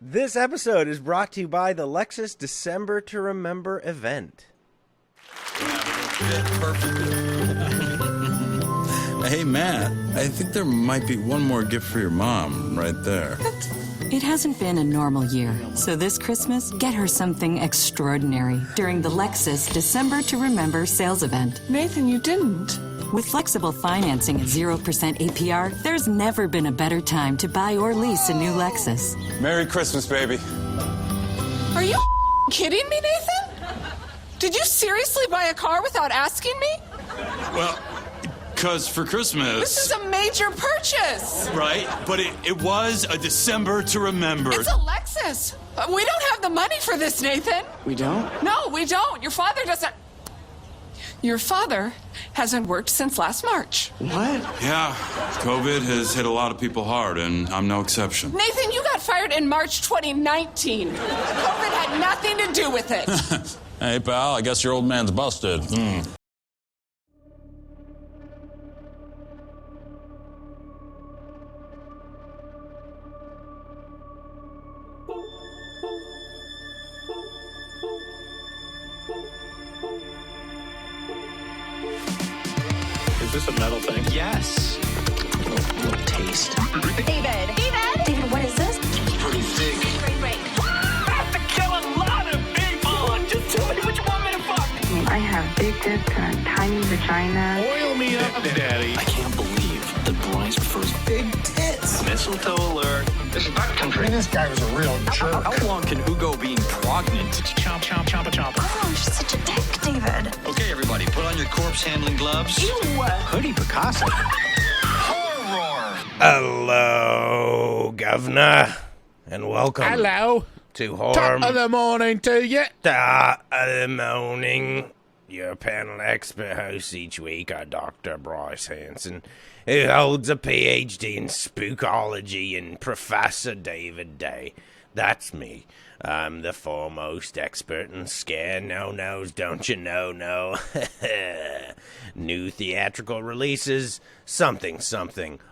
This episode is brought to you by the Lexus December to Remember event. Hey, Matt, I think there might be one more gift for your mom right there. It hasn't been a normal year, so this Christmas, get her something extraordinary during the Lexus December to Remember sales event. Nathan, you didn't. With flexible financing at 0% APR, there's never been a better time to buy or lease a new Lexus. Merry Christmas, baby. Are you kidding me, Nathan? Did you seriously buy a car without asking me? Well, because for Christmas... This is a major purchase. Right, but it was a December to remember. It's a Lexus. We don't have the money for this, Nathan. We don't? No, we don't. Your father doesn't... Your father hasn't worked since last March. What? Yeah, COVID has hit a lot of people hard, and I'm no exception. Nathan, you got fired in March 2019. COVID had nothing to do with it. Hey, pal, I guess your old man's busted. Is this a metal thing? Yes. Little taste. David, what is this? Pretty thick. Great. I have to kill a lot of people! Just tell me what you want me to fuck! I have big tits and a tiny vagina. Oil me up, Daddy. I can't believe that Bryce prefers big tits. Mistletoe alert. This is backcountry. This guy was a real jerk. How long can Hugo be pregnant? Chomp, chomp, chomp, chomp. Oh, you're such a dick, David. Okay, everybody, put on your corpse-handling gloves. Hoodie Picasso. Horror. Hello, Governor, and welcome Hello. to Horror Top of the morning to you. Top of the Morning. Your panel expert hosts each week are Dr. Bryce Hanson, who holds a PhD in spookology, and Professor David Day. That's me. I'm the foremost expert in scare no-nos, don't you know, no. New theatrical releases, something,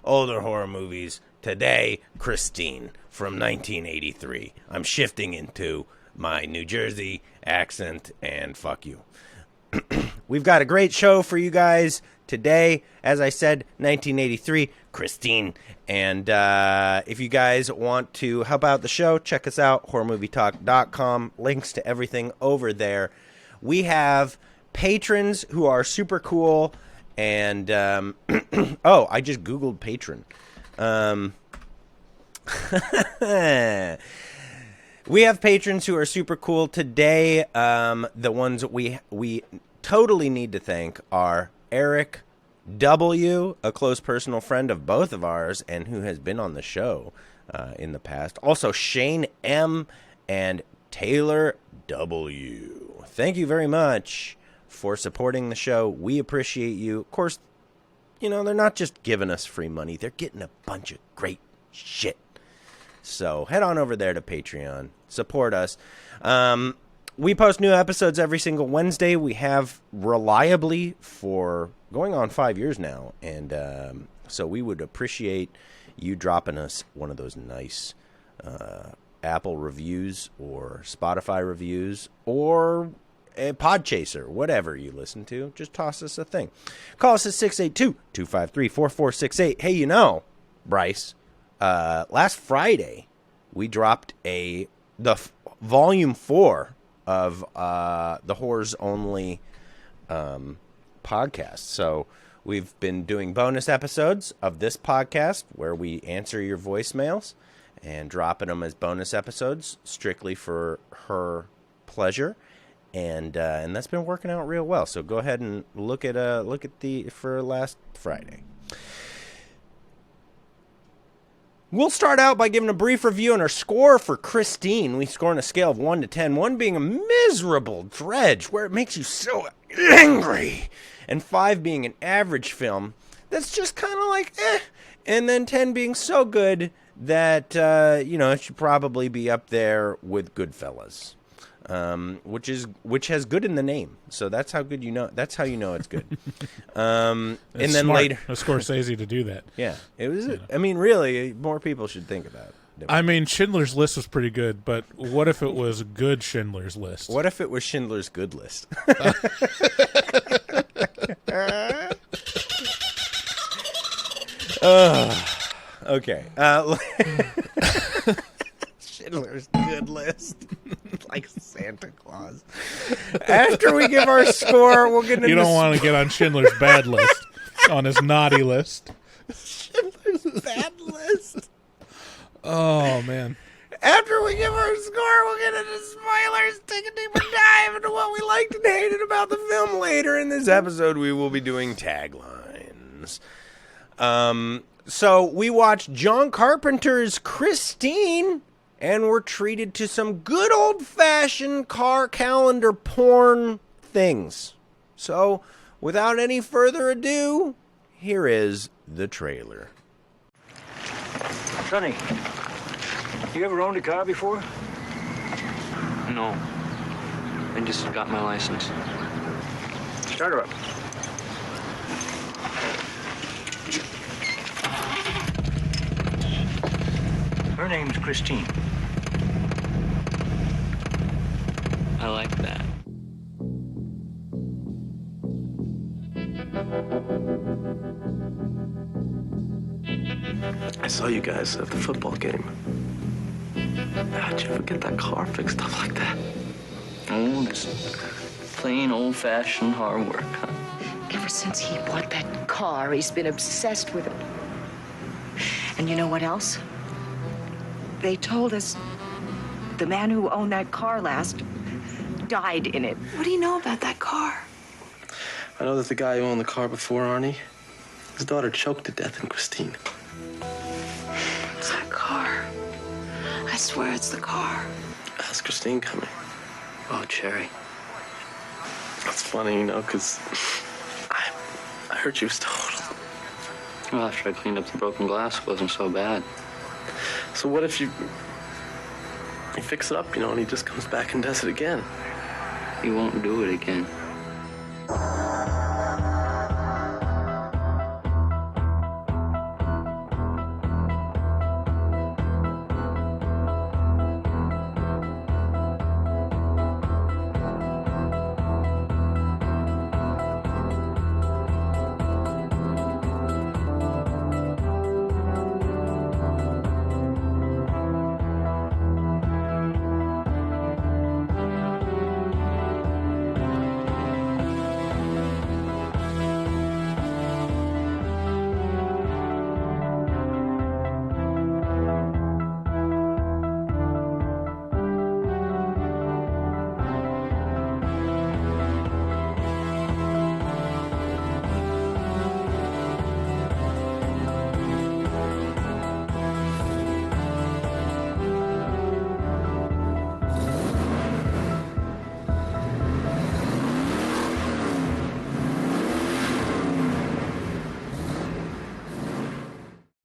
older horror movies. Today, Christine from 1983. I'm shifting into my New Jersey accent, and fuck you. We've got a great show for you guys today. As I said, 1983, Christine. And if you guys want to help out the show, check us out, horrormovietalk.com. Links to everything over there. We have patrons who are super cool. And, oh, I just Googled patron. We have patrons who are super cool today. The ones that we totally need to thank are Eric W., a close personal friend of both of ours, and who has been on the show in the past. Also, Shane M. and Taylor W. Thank you very much for supporting the show. We appreciate you. Of course, you know, they're not just giving us free money. They're getting a bunch of great shit. So head on over there to Patreon. Support us. We post new episodes every single Wednesday. We have reliably for going on 5 years now. And so we would appreciate you dropping us one of those nice Apple reviews or Spotify reviews or a Podchaser, whatever you listen to. Just toss us a thing. Call us at 682-253-4468. Hey, you know, Bryce, last Friday we dropped the volume 4 of the Horrors Only podcast. So we've been doing bonus episodes of this podcast where we answer your voicemails and dropping them as bonus episodes strictly for her pleasure. And that's been working out real well. So go ahead and look at for last Friday. We'll start out by giving a brief review on our score for Christine. We score on a scale of 1 to 10. 1 being a miserable dredge where it makes you so angry, and 5 being an average film that's just kind of like and then 10 being so good that it should probably be up there with Goodfellas. Which has good in the name, so that's how good you know. That's how you know it's good. And then smart later, of Scorsese to do that. Yeah, it was. I mean, really, more people should think about I mean, Schindler's List was pretty good, but what if it was a good Schindler's List? What if it was Schindler's Good List? Okay. Schindler's Good List. Like Santa Claus. After we give our score, we'll get into... You don't want to get on Schindler's Bad List, on his naughty list. Schindler's Bad List. Oh, man. After we give our score, we'll get into spoilers, take a deeper dive into what we liked and hated about the film. Later in this episode, we will be doing taglines. So we watched John Carpenter's Christine, and we're treated to some good old-fashioned car calendar porn things. So, without any further ado, here is the trailer. Sonny, you ever owned a car before? No. I just got my license. Start her up. Her name's Christine. I like that. I saw you guys at the football game. How'd you ever get that car fixed up like that? Oh, just plain old-fashioned hard work, huh? Ever since he bought that car, he's been obsessed with it. And you know what else? They told us the man who owned that car last died in it. What do you know about that car? I know that the guy who owned the car before Arnie, his daughter choked to death in Christine. It's that car. I swear it's the car. How's Christine coming? Oh, Cherry. That's funny, you know, because I heard she was totaled. Well, after I cleaned up the broken glass, it wasn't so bad. So what if you fix it up, you know, and he just comes back and does it again? He won't do it again.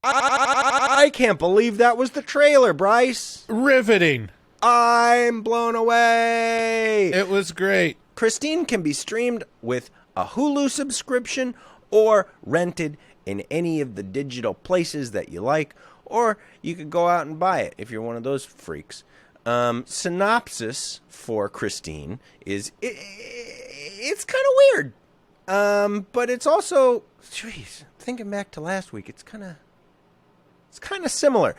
I can't believe that was the trailer, Bryce. Riveting. I'm blown away. It was great. Christine can be streamed with a Hulu subscription or rented in any of the digital places that you like, or you could go out and buy it if you're one of those freaks. Synopsis for Christine is it's kind of weird, but it's also, thinking back to last week, it's kind of similar.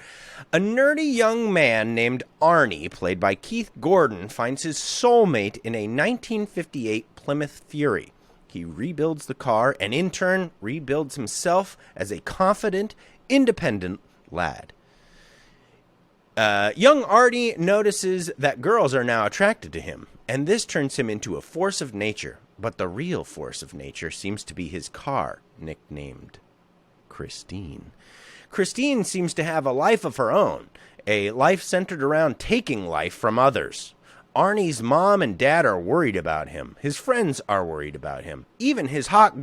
A nerdy young man named Arnie, played by Keith Gordon, finds his soulmate in a 1958 Plymouth Fury. He rebuilds the car and in turn rebuilds himself as a confident, independent lad. Young Arnie notices that girls are now attracted to him, and this turns him into a force of nature. But the real force of nature seems to be his car, nicknamed Christine. Christine seems to have a life of her own, a life centered around taking life from others. Arnie's mom and dad are worried about him. His friends are worried about him. Even his hot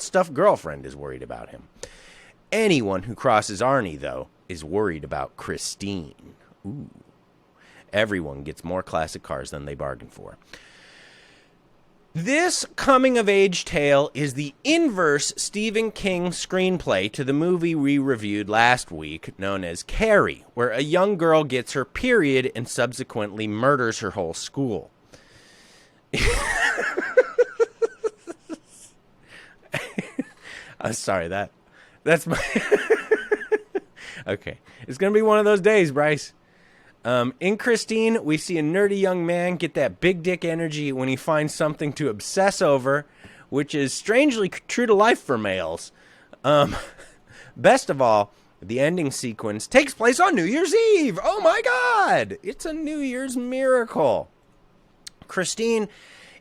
stuffed girlfriend is worried about him. Anyone who crosses Arnie, though, is worried about Christine. Ooh. Everyone gets more classic cars than they bargained for. This coming-of-age tale is the inverse Stephen King screenplay to the movie we reviewed last week, known as Carrie, where a young girl gets her period and subsequently murders her whole school. I'm sorry, that's my... Okay, it's going to be one of those days, Bryce. In Christine, we see a nerdy young man get that big dick energy when he finds something to obsess over, which is strangely true to life for males. Best of all, the ending sequence takes place on New Year's Eve. Oh my God! It's a New Year's miracle. Christine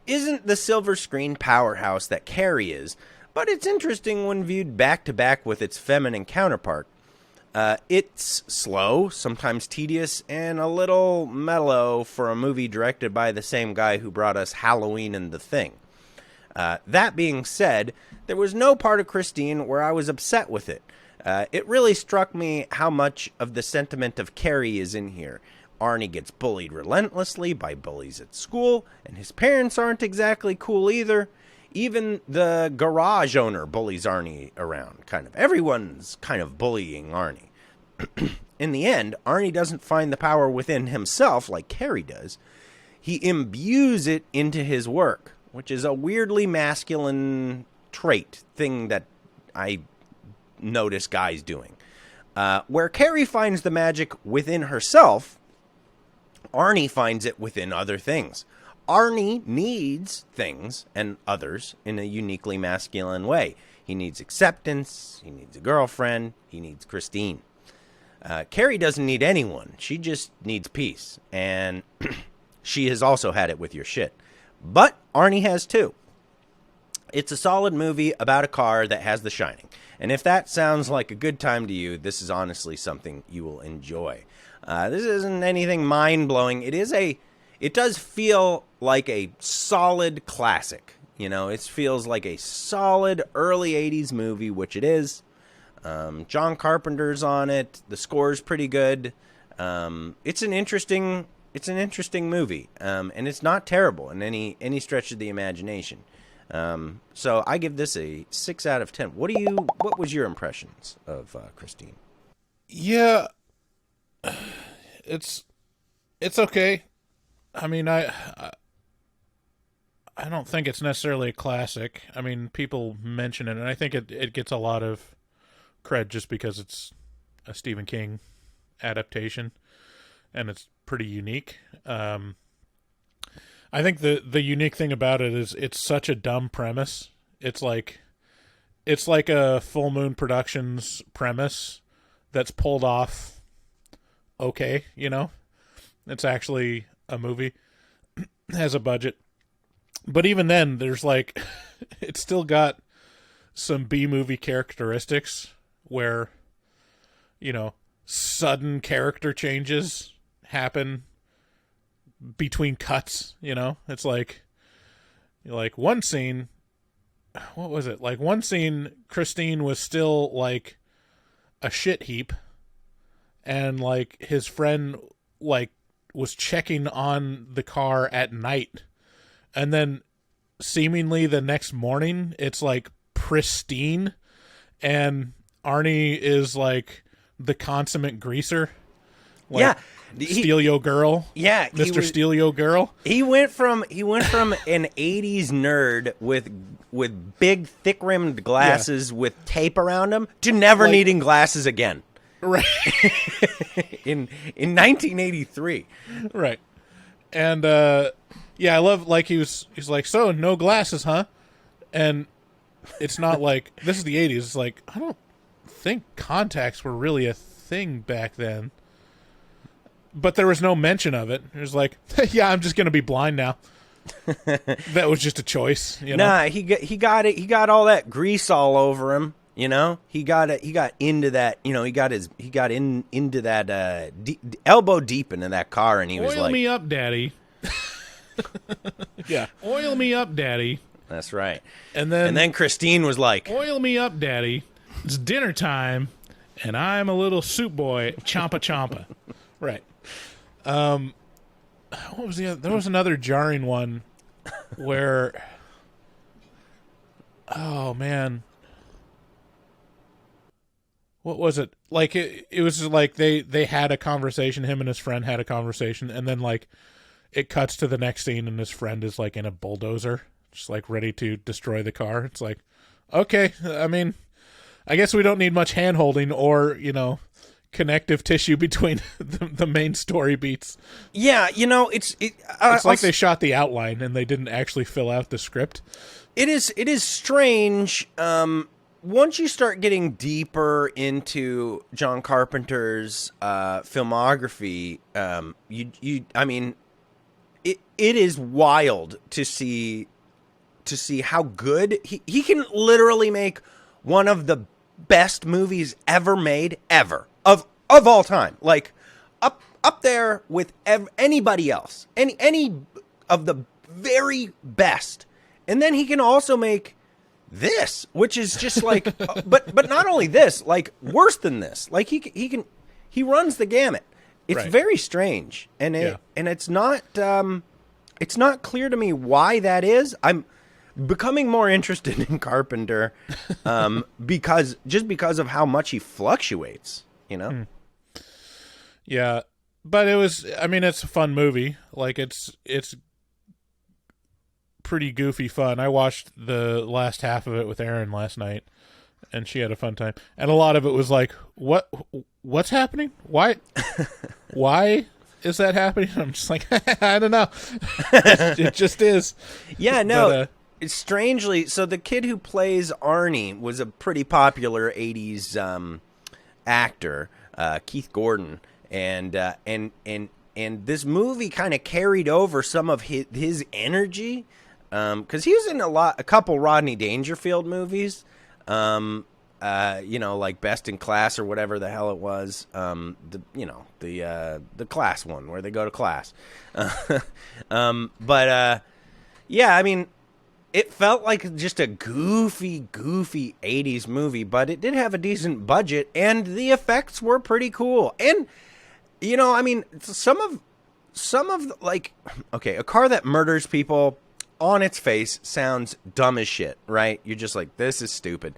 isn't the silver screen powerhouse that Carrie is, but it's interesting when viewed back to back with its feminine counterpart. It's slow, sometimes tedious, and a little mellow for a movie directed by the same guy who brought us Halloween and The Thing. That being said, there was no part of Christine where I was upset with it. It really struck me how much of the sentiment of Carrie is in here. Arnie gets bullied relentlessly by bullies at school, and his parents aren't exactly cool either. Even the garage owner bullies Arnie around, kind of. Everyone's kind of bullying Arnie. In the end, Arnie doesn't find the power within himself like Carrie does. He imbues it into his work, which is a weirdly masculine thing that I notice guys doing. Where Carrie finds the magic within herself, Arnie finds it within other things. Arnie needs things and others in a uniquely masculine way. He needs acceptance, he needs a girlfriend, he needs Christine. Carrie doesn't need anyone. She just needs peace. And she has also had it with your shit. But Arnie has too. It's a solid movie about a car that has The Shining. And if that sounds like a good time to you, this is honestly something you will enjoy. This isn't anything mind-blowing. It does feel like a solid classic. You know, it feels like a solid early 80s movie, which it is. John Carpenter's on it. The score's pretty good. It's an interesting movie. And it's not terrible in any stretch of the imagination. So I give this a 6 out of 10. What was your impressions of Christine? Yeah, it's okay. I mean, I don't think it's necessarily a classic. I mean, people mention it, and I think it gets a lot of cred just because it's a Stephen King adaptation, and it's pretty unique. I think the unique thing about it is it's such a dumb premise. It's like a Full Moon Productions premise that's pulled off okay, you know? It's actually a movie, has a budget. But even then, there's like, it's still got some B-movie characteristics where, you know, sudden character changes happen between cuts, you know? It's like one scene, what was it? Like one scene, Christine was still like a shit heap, and like his friend like was checking on the car at night, and then seemingly the next morning it's like pristine, and Arnie is like the consummate greaser. Like, yeah, Steelio Girl. Yeah, Mr. Steelio Girl. He went from an 80s nerd with big thick rimmed glasses with tape around him to never needing glasses again. Right. in 1983. Right. And yeah, I love like he's like, so no glasses, huh? And it's not like this is the 80s. It's like I don't think contacts were really a thing back then. But there was no mention of it. It was like, yeah, I'm just going to be blind now. That was just a choice, you know. Nah, he got it. He got all that grease all over him, you know. He got into that, you know, he got into that elbow deep into that car, and he was like, "Oil me up, daddy." Yeah, oil me up, daddy. That's right. And then Christine was like, "Oil me up, daddy. It's dinner time, and I'm a little soup boy. Champa champa." Right. What was the other? There was another jarring one where Oh man, what was it? Like it was like they had a conversation. Him and his friend had a conversation, and then like it cuts to the next scene, and his friend is like in a bulldozer, just like ready to destroy the car. It's like, okay, I mean, I guess we don't need much hand holding or connective tissue between the main story beats. Yeah, it's like they shot the outline and they didn't actually fill out the script. It is strange. Once you start getting deeper into John Carpenter's filmography, it is wild to see how good he can literally make one of the best movies ever made of all time, like up there with anybody else, any of the very best. And then he can also make this, which is just like, but not only this, like worse than this. Like he runs the gamut. It's right. Very strange, and it's not clear to me why that is. I'm becoming more interested in Carpenter because of how much he fluctuates. Yeah, but it's a fun movie. Like it's pretty goofy fun. I watched the last half of it with Erin last night, and she had a fun time. And a lot of it was like, what's happening? Why is that happening? I'm just like, I don't know. It just is. Yeah, no. It's strangely, so the kid who plays Arnie was a pretty popular 80s actor, Keith Gordon. And this movie kind of carried over some of his energy, because he was in a couple Rodney Dangerfield movies, like Best in Class or whatever the hell it was, the class one where they go to class, yeah, I mean, it felt like just a goofy 80s movie, but it did have a decent budget, and the effects were pretty cool. And some of like, okay, a car that murders people on its face sounds dumb as shit, right? You're just like, this is stupid.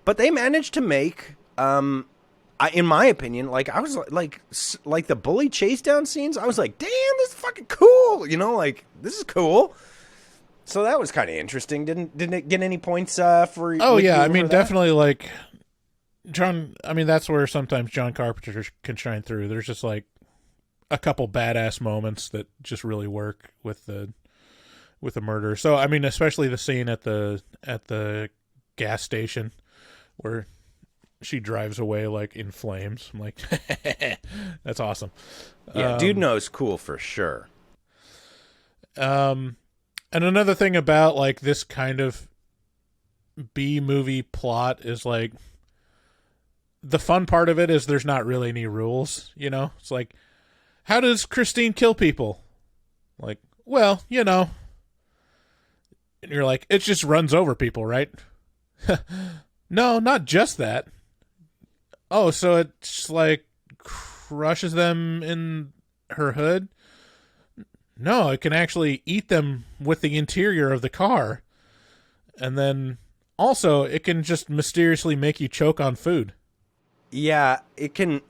But they managed to make, in my opinion, like I was like the bully chase down scenes. I was like, damn, this is fucking cool. Like this is cool. So that was kind of interesting. Didn't it get any points for? Oh yeah, I mean definitely like. John, I mean, that's where sometimes John Carpenter can shine through. There's just like a couple badass moments that just really work with the murder. So, I mean, especially the scene at the gas station where she drives away like in flames. I'm like, that's awesome. Yeah, dude knows cool for sure. And another thing about like this kind of B movie plot is like, the fun part of it is there's not really any rules, It's like, how does Christine kill people? Like, well, And you're like, it just runs over people, right? No, not just that. Oh, so it's like crushes them in her hood? No, it can actually eat them with the interior of the car. And then also it can just mysteriously make you choke on food. Yeah, it can.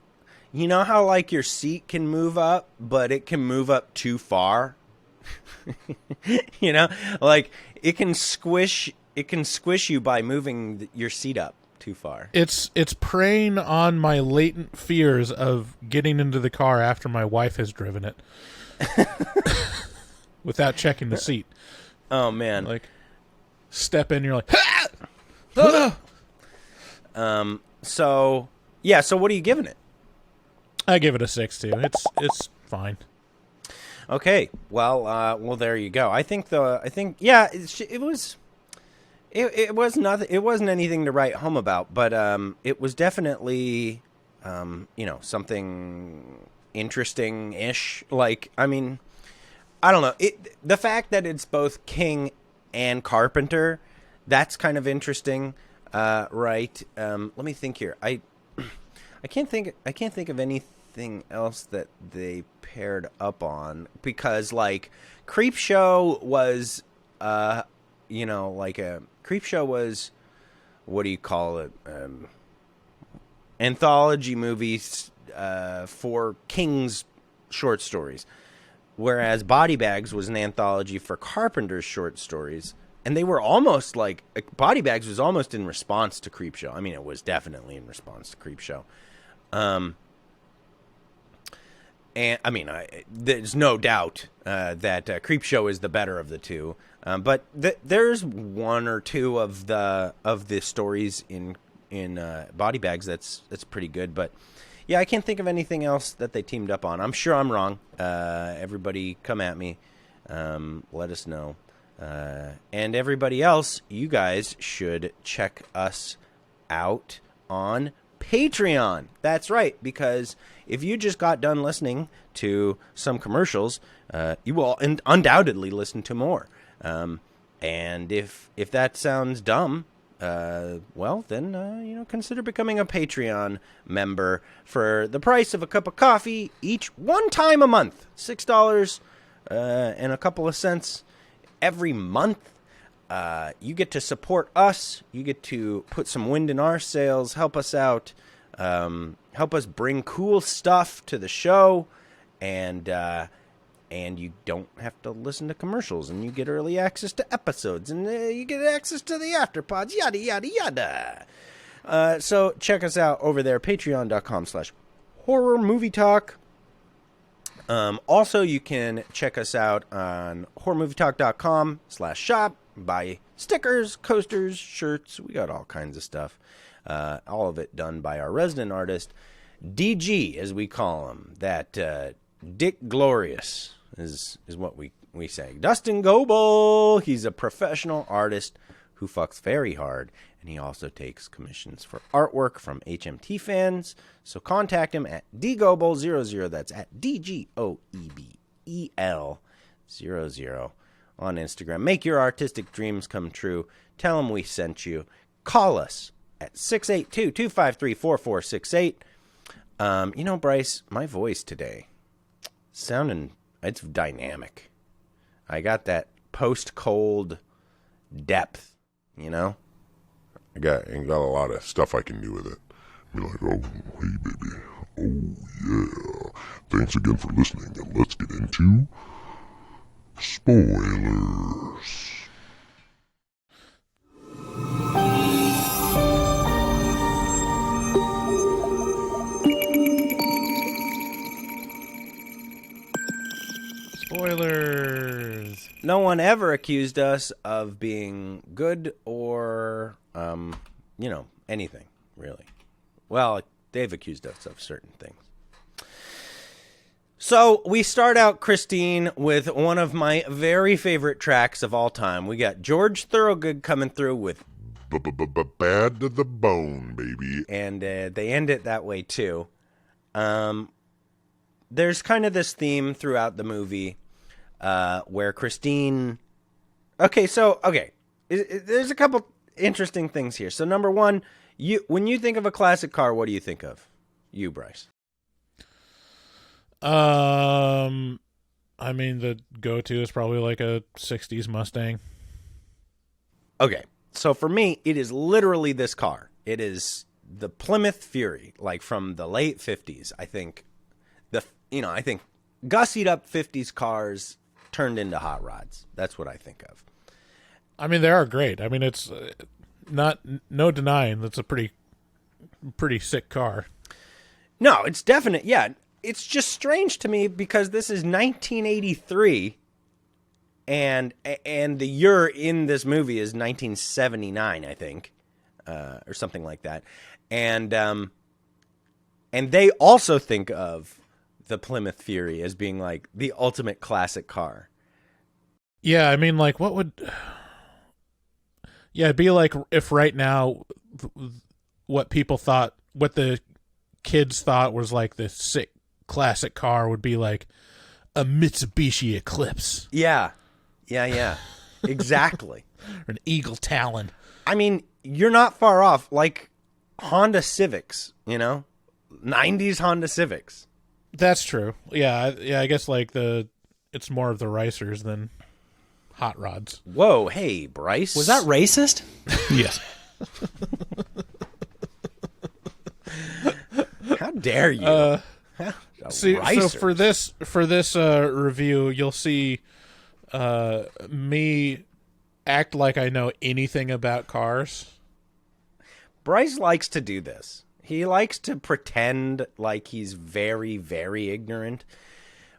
You know how like your seat can move up, but it can move up too far? Like it can squish you by moving your seat up too far. It's preying on my latent fears of getting into the car after my wife has driven it. Without checking the seat. Oh man. Like step in, you're like, ah! Oh, no. So yeah, so what are you giving it? I give it a 6 too. It's fine. Okay, well, there you go. Yeah, it was nothing. It wasn't anything to write home about, but it was definitely something interesting-ish. Like, I mean, I don't know. The fact that it's both King and Carpenter, that's kind of interesting, right? Let me think here. I can't think of anything else that they paired up on, because like Creepshow was like a Creepshow was, what do you call it? Anthology movies for King's short stories. Whereas Body Bags was an anthology for Carpenter's short stories. And they were almost like, Body Bags was almost in response to Creepshow. I mean, it was definitely in response to Creepshow. And I mean, there's no doubt that Creepshow is the better of the two. But there's one or two of the stories in Body Bags that's pretty good. But yeah, I can't think of anything else that they teamed up on. I'm sure I'm wrong. Everybody come at me. Let us know. And everybody else, you guys should check us out on Patreon. That's right, because if you just got done listening to some commercials, you will undoubtedly listen to more. And if that sounds dumb, well, then, consider becoming a Patreon member for the price of a cup of coffee each one time a month. $6 and a couple of cents every month. You get to support us. You get to put some wind in our sails, help us out, help us bring cool stuff to the show, and you don't have to listen to commercials, and you get early access to episodes, and you get access to the afterpods, yada, yada, yada. So check us out over there, patreon.com/horrormovietalk. Also, you can check us out on horrormovietalk.com/shop. Buy stickers, coasters, shirts. We got all kinds of stuff. All of it done by our resident artist, DG, as we call him. That Dick Glorious is what we say. Dustin Goebel. He's a professional artist who fucks very hard. And he also takes commissions for artwork from HMT fans. So contact him at dgoebel00. That's at DGOEBEL00 on Instagram. Make your artistic dreams come true. Tell him we sent you. Call us at 682-253-4468. Bryce, my voice today, it's dynamic. I got that post-cold depth, I got a lot of stuff I can do with it. Be like, oh, hey, baby. Oh, yeah. Thanks again for listening, and let's get into spoilers. Spoilers. No one ever accused us of being good or, anything, really. Well, they've accused us of certain things. So we start out, Christine, with one of my very favorite tracks of all time. We got George Thorogood coming through with Bad to the Bone, baby. And they end it that way, too. There's kind of this theme throughout the movie where Christine... There's a couple interesting things here. So, number one, when you think of a classic car, what do you think of? You, Bryce. I mean, the go-to is probably like a 60s Mustang. Okay, so for me, it is literally this car. It is the Plymouth Fury, like from the late 50s. I think gussied up 50s cars turned into hot rods. That's what I think of. I mean, they are great. I mean, it's no denying that's a pretty sick car. No, it's definite. Yeah, it's just strange to me because this is 1983, and the year in this movie is 1979, I think, or something like that, and they also think of the Plymouth Fury as being like the ultimate classic car. Yeah, I mean, like, what would... Yeah, it'd be like if right now what the kids thought was like the sick classic car would be like a Mitsubishi Eclipse. Yeah. Exactly. Or an Eagle Talon. I mean, you're not far off. Like Honda Civics, 90s Honda Civics. That's true. Yeah, I guess like it's more of the racers than hot rods. Whoa, hey, Bryce. Was that racist? Yes. How dare you? So for this review, you'll see me act like I know anything about cars. Bryce likes to do this. He likes to pretend like he's very, very ignorant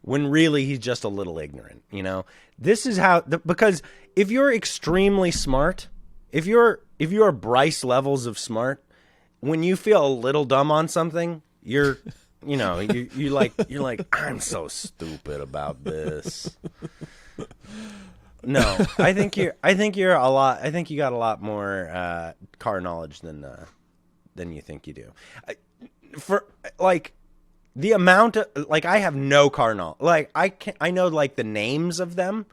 when really he's just a little ignorant, you know? This is how, because if you're extremely smart, if you're Bryce levels of smart, when you feel a little dumb on something, you're like, I'm so stupid about this. No, I think you got a lot more car knowledge than you think you do. For like the amount of I have no car knowledge. Like I know like the names of them.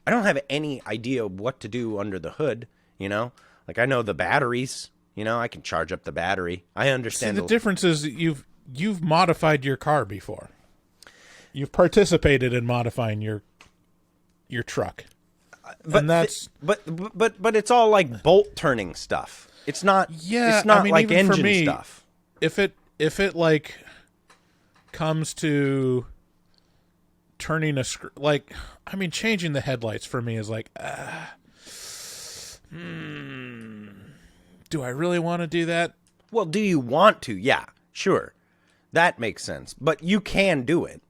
I don't have any idea what to do under the hood. You know, like I know the batteries. You know, I can charge up the battery. I understand. See, the difference is you've modified your car before. You've participated in modifying your truck. But and that's but it's all like bolt turning stuff. It's not. Yeah, it's not I mean, like even engine for me, stuff. If it like comes to turning a changing the headlights for me is like, do I really want to do that? Well, do you want to? Yeah, sure, that makes sense. But you can do it.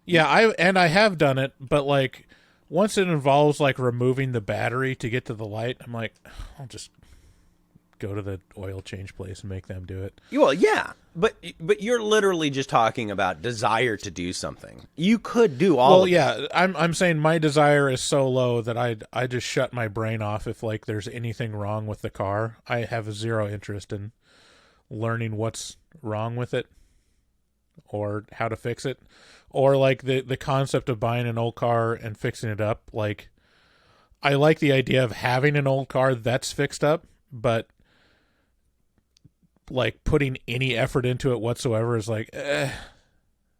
Yeah, I have done it, but like once it involves like removing the battery to get to the light, I'm like, I'll just go to the oil change place and make them do it. Well, yeah, but you're literally just talking about desire to do something. You could do all. Well, of yeah, it. I'm saying my desire is so low that I just shut my brain off if like there's anything wrong with the car. I have zero interest in learning what's wrong with it or how to fix it, or like the concept of buying an old car and fixing it up. Like, I like the idea of having an old car that's fixed up, but like putting any effort into it whatsoever is like,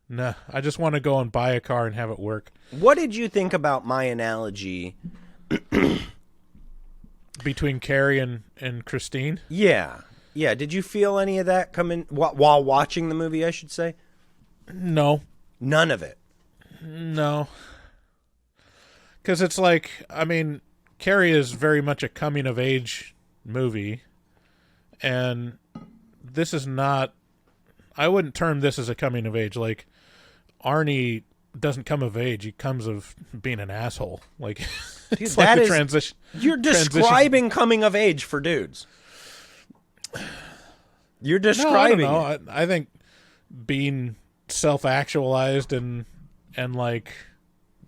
nah, I just want to go and buy a car and have it work. What did you think about my analogy between Carrie and Christine? Yeah. Did you feel any of that coming while watching the movie, I should say? No. None of it? No. Because it's like, I mean, Carrie is very much a coming-of-age movie, and this is not, I wouldn't term this as a coming of age. Like, Arnie doesn't come of age. He comes of being an asshole. Like, dude, it's like a transition. You're describing coming of age for dudes. You're describing No, I don't know. I think being self-actualized and like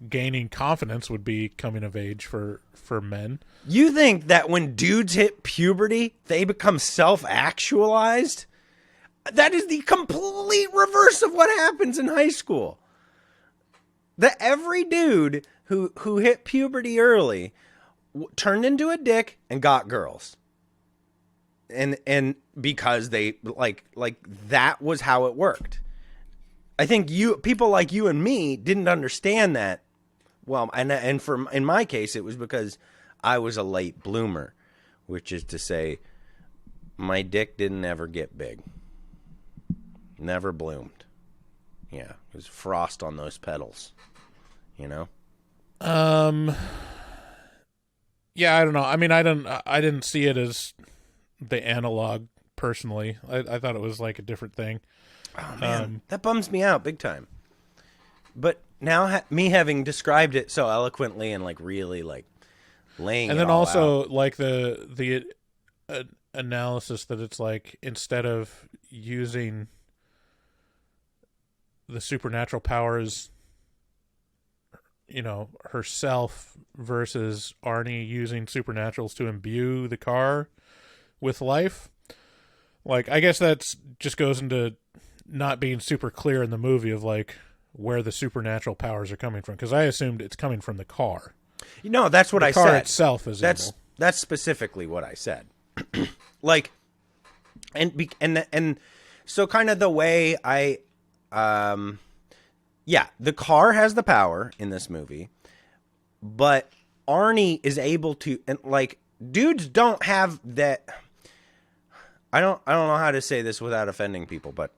gaining confidence would be coming of age for men. You think that when dudes hit puberty, they become self-actualized? That is the complete reverse of what happens in high school. That every dude who hit puberty early turned into a dick and got girls. And because they like that was how it worked. I think people like you and me didn't understand that. Well, in my case, it was because I was a late bloomer, which is to say, my dick didn't ever get big, never bloomed. Yeah, it was frost on those petals, you know. Yeah, I don't know. I mean, I didn't see it as the analog personally. I thought it was like a different thing. Oh man, that bums me out big time. But now me having described it so eloquently and like really like laying and it then all also out. like the analysis that it's like instead of using the supernatural powers, you know, herself versus Arnie using supernaturals to imbue the car with life. Like, I guess that's just goes into not being super clear in the movie of like where the supernatural powers are coming from, because I assumed it's coming from the car. You know, that's what I said. The car itself is that's specifically what I said. Like, and so kind of the way I, yeah, the car has the power in this movie, but Arnie is able to, and like, dudes don't have that. I don't know how to say this without offending people, but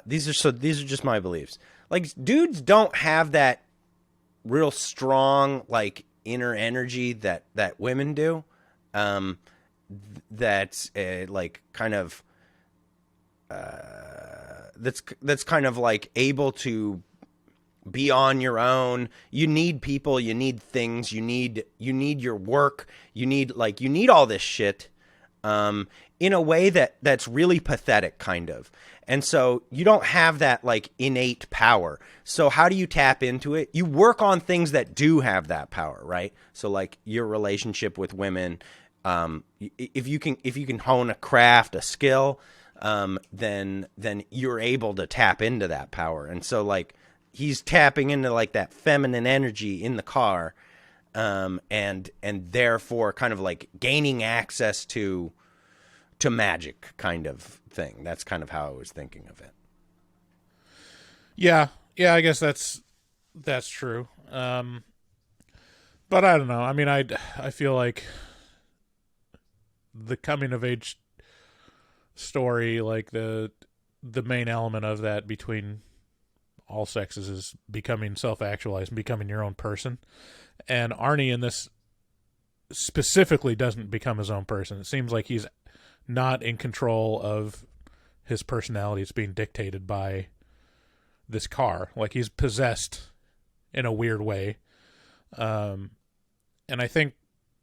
these are just my beliefs. Like, dudes don't have that real strong, like, inner energy that women do. That's like kind of that's kind of like able to be on your own. You need people, you need things, you need your work, you need all this shit in a way that's really pathetic, kind of. And so you don't have that like innate power. So how do you tap into it? You work on things that do have that power, right? So like your relationship with women, if you can hone a craft, a skill, then you're able to tap into that power. And so like he's tapping into like that feminine energy in the car, and therefore kind of like gaining access to magic, kind of thing. That's kind of how I was thinking of it. Yeah, I guess that's true. But I don't know. I mean, I feel like the coming of age story, like the main element of that between all sexes is becoming self-actualized and becoming your own person. And Arnie in this specifically doesn't become his own person. It seems like he's not in control of his personality. It's being dictated by this car. Like he's possessed in a weird way. And I think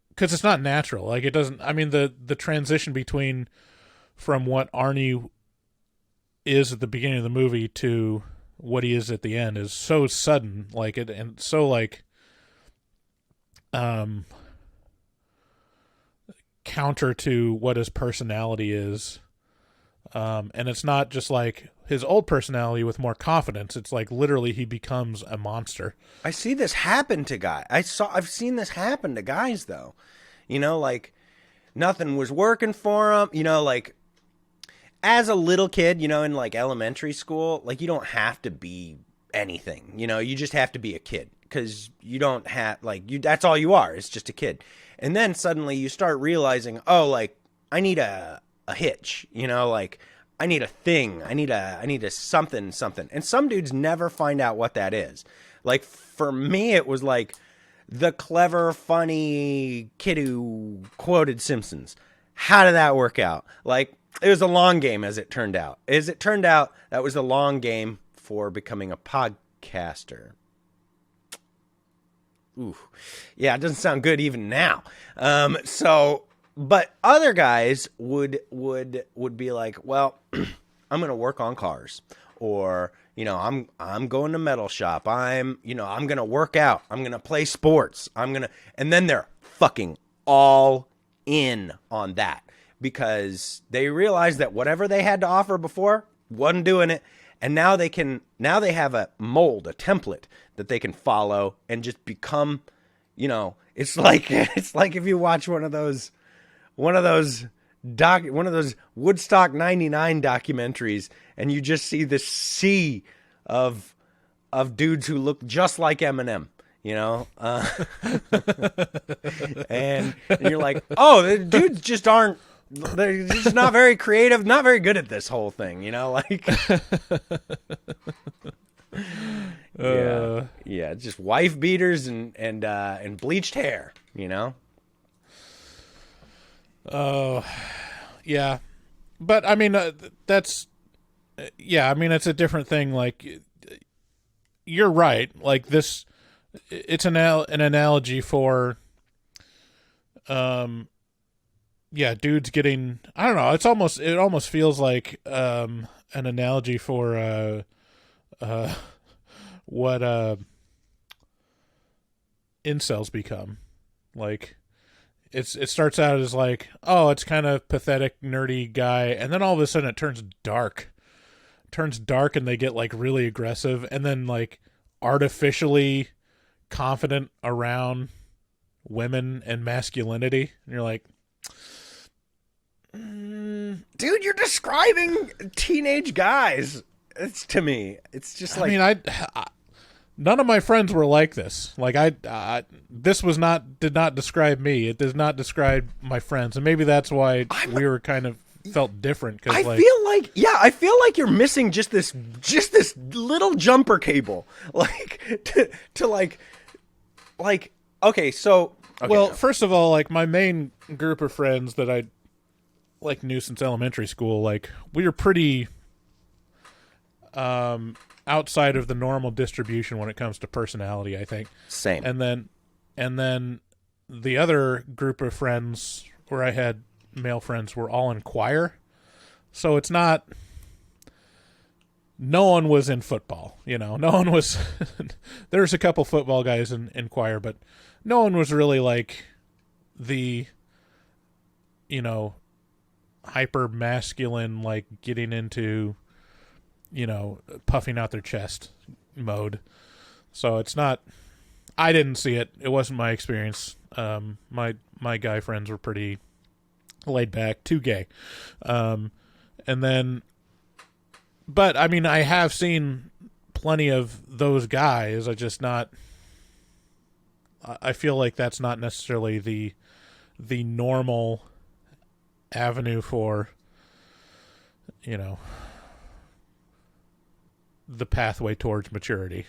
because it's not natural, like it doesn't, I mean, the transition from what Arnie is at the beginning of the movie to what he is at the end is so sudden, like it, and so like, counter to what his personality is. And it's not just like his old personality with more confidence. It's like literally he becomes a monster. I see this happen to guys. I've seen this happen to guys though. You know, like nothing was working for him. You know, like as a little kid, you know, in like elementary school, like you don't have to be anything. You know, you just have to be a kid because you don't have that's all you are. It's just a kid. And then suddenly you start realizing, oh, like I need a hitch, you know, like I need a thing. I need a something. And some dudes never find out what that is. Like for me, it was like the clever, funny kid who quoted Simpsons. How did that work out? Like it was a long game, as it turned out. As it turned out, that was a long game for becoming a podcaster. Ooh, yeah, it doesn't sound good even now. But other guys would be like, well, I'm going to work on cars, or, you know, I'm going to metal shop. I'm going to work out. I'm going to play sports. and then they're fucking all in on that because they realize that whatever they had to offer before wasn't doing it. And now they have a mold, a template that they can follow and just become, you know, it's like if you watch one of those Woodstock 99 documentaries and you just see this sea of dudes who look just like Eminem, you know, and you're like, oh, the dudes just aren't. They're just not very creative, not very good at this whole thing, you know, like yeah, just wife beaters and bleached hair, you know. Oh, yeah, but I mean that's I mean it's a different thing. Like you're right. Like this, it's an analogy for dudes getting, I don't know, it almost feels like an analogy for what incels become. Like it starts out as like, oh, it's kind of pathetic, nerdy guy, and then all of a sudden it turns dark. And they get like really aggressive and then like artificially confident around women and masculinity. And you're like, dude, you're describing teenage guys. It's to me, it's just like, I mean, none of my friends were like this. Like this did not describe me. It does not describe my friends, and maybe that's why we were kind of felt different. Cause I feel like you're missing just this little jumper cable, like to like okay. So well, first of all, like my main group of friends that I like knew since elementary school, like we were pretty outside of the normal distribution when it comes to personality, I think. Same. And then the other group of friends where I had male friends were all in choir. So it's not, no one was in football, no one was, there's a couple football guys in choir, but no one was really like the, hyper masculine, like getting into, puffing out their chest mode. So it's not, I didn't see it. It wasn't my experience. My guy friends were pretty laid back, too gay. And then, but I mean, I have seen plenty of those guys. I feel like that's not necessarily the normal avenue for, the pathway towards maturity,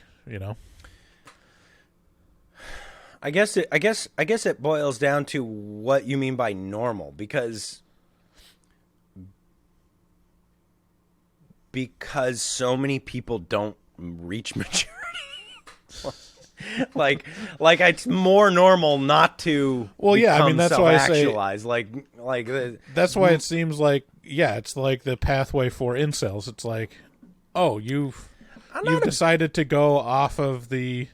I guess it boils down to what you mean by normal, because so many people don't reach maturity. like it's more normal not to that's why I say that's why it Mm. seems like it's like the pathway for incels. It's like, oh, you've decided to go off of the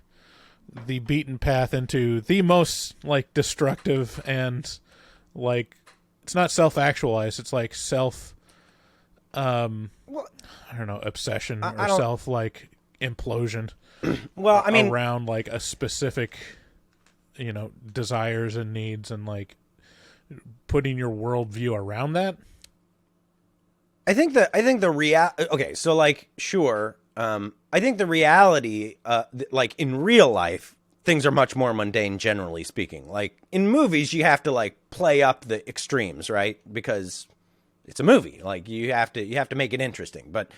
beaten path into the most like destructive and like it's not self-actualized, it's like self I don't know, obsession or self like implosion. Well, I mean, around like a specific desires and needs, and like putting your worldview around that. I think okay, so like sure, I think the reality like in real life things are much more mundane, generally speaking. Like in movies you have to like play up the extremes, right? Because it's a movie. Like you have to make it interesting. But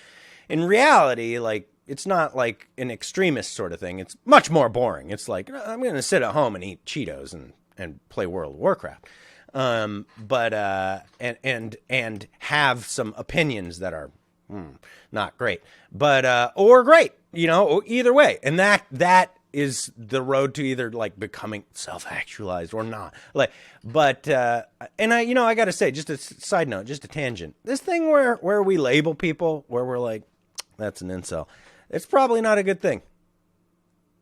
in reality, like it's not like an extremist sort of thing. It's much more boring. It's like, I'm going to sit at home and eat Cheetos and play World of Warcraft. But and have some opinions that are not great, but or great, either way. And that is the road to either like becoming self-actualized or not. Like, but and I got to say, just a side note, just a tangent. This thing where we label people, where we're like, that's an incel. It's probably not a good thing.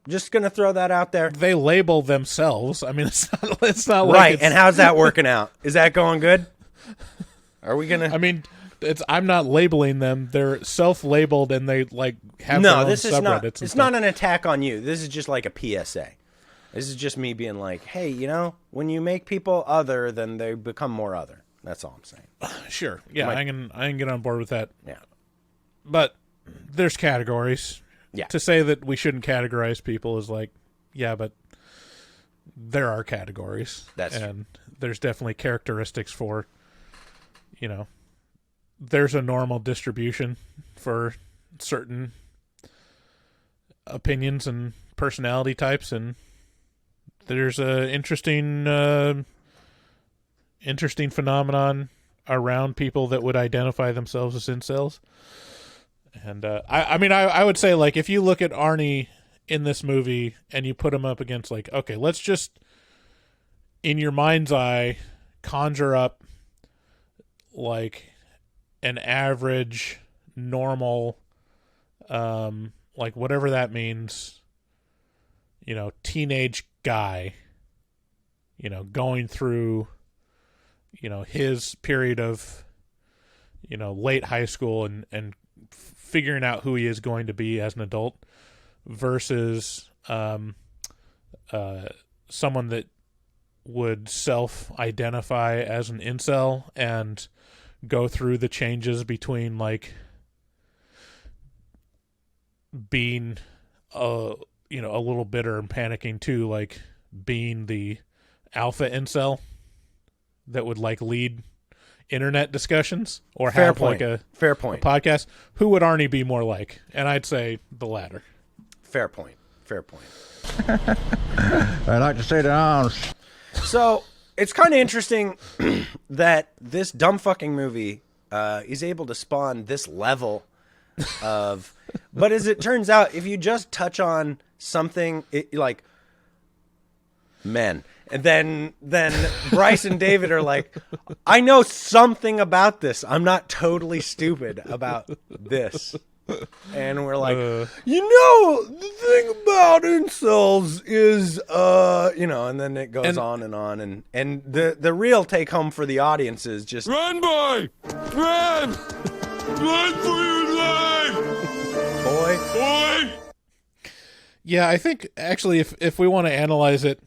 Just gonna throw that out there. They label themselves. I mean, it's not like right. And how's that working out? Is that going good? Are we gonna? I mean, I'm not labeling them. They're self-labeled, and they like have their own subreddits. It's not an attack on you. This is just like a PSA. This is just me being like, hey, when you make people other, then they become more other. That's all I'm saying. Sure. Yeah, I can get on board with that. Yeah. But there's categories. Yeah. To say that we shouldn't categorize people is like, yeah, but there are categories. That's and true. There's definitely characteristics for, there's a normal distribution for certain opinions and personality types, and there's a interesting phenomenon around people that would identify themselves as incels. And I would say, like, if you look at Arnie in this movie and you put him up against, like, okay, let's just in your mind's eye conjure up like an average normal like whatever that means, teenage guy, going through his period of late high school and figuring out who he is going to be as an adult versus someone that would self-identify as an incel and go through the changes between like being a little bitter and panicking too, like being the alpha incel that would like lead internet discussions or have like a podcast. Who would Arnie be more like? And I'd say the latter. Fair point. I like to say the honest. So it's kind of interesting that this dumb fucking movie is able to spawn this level of, but as it turns out, if you just touch on something like men, and then Bryce and David are like, I know something about this. I'm not totally stupid about this. And we're like, the thing about incels is, and then it goes on. And the real take home for the audience is just run, boy! Run! Run for your life! Boy! Yeah, I think actually if we want to analyze it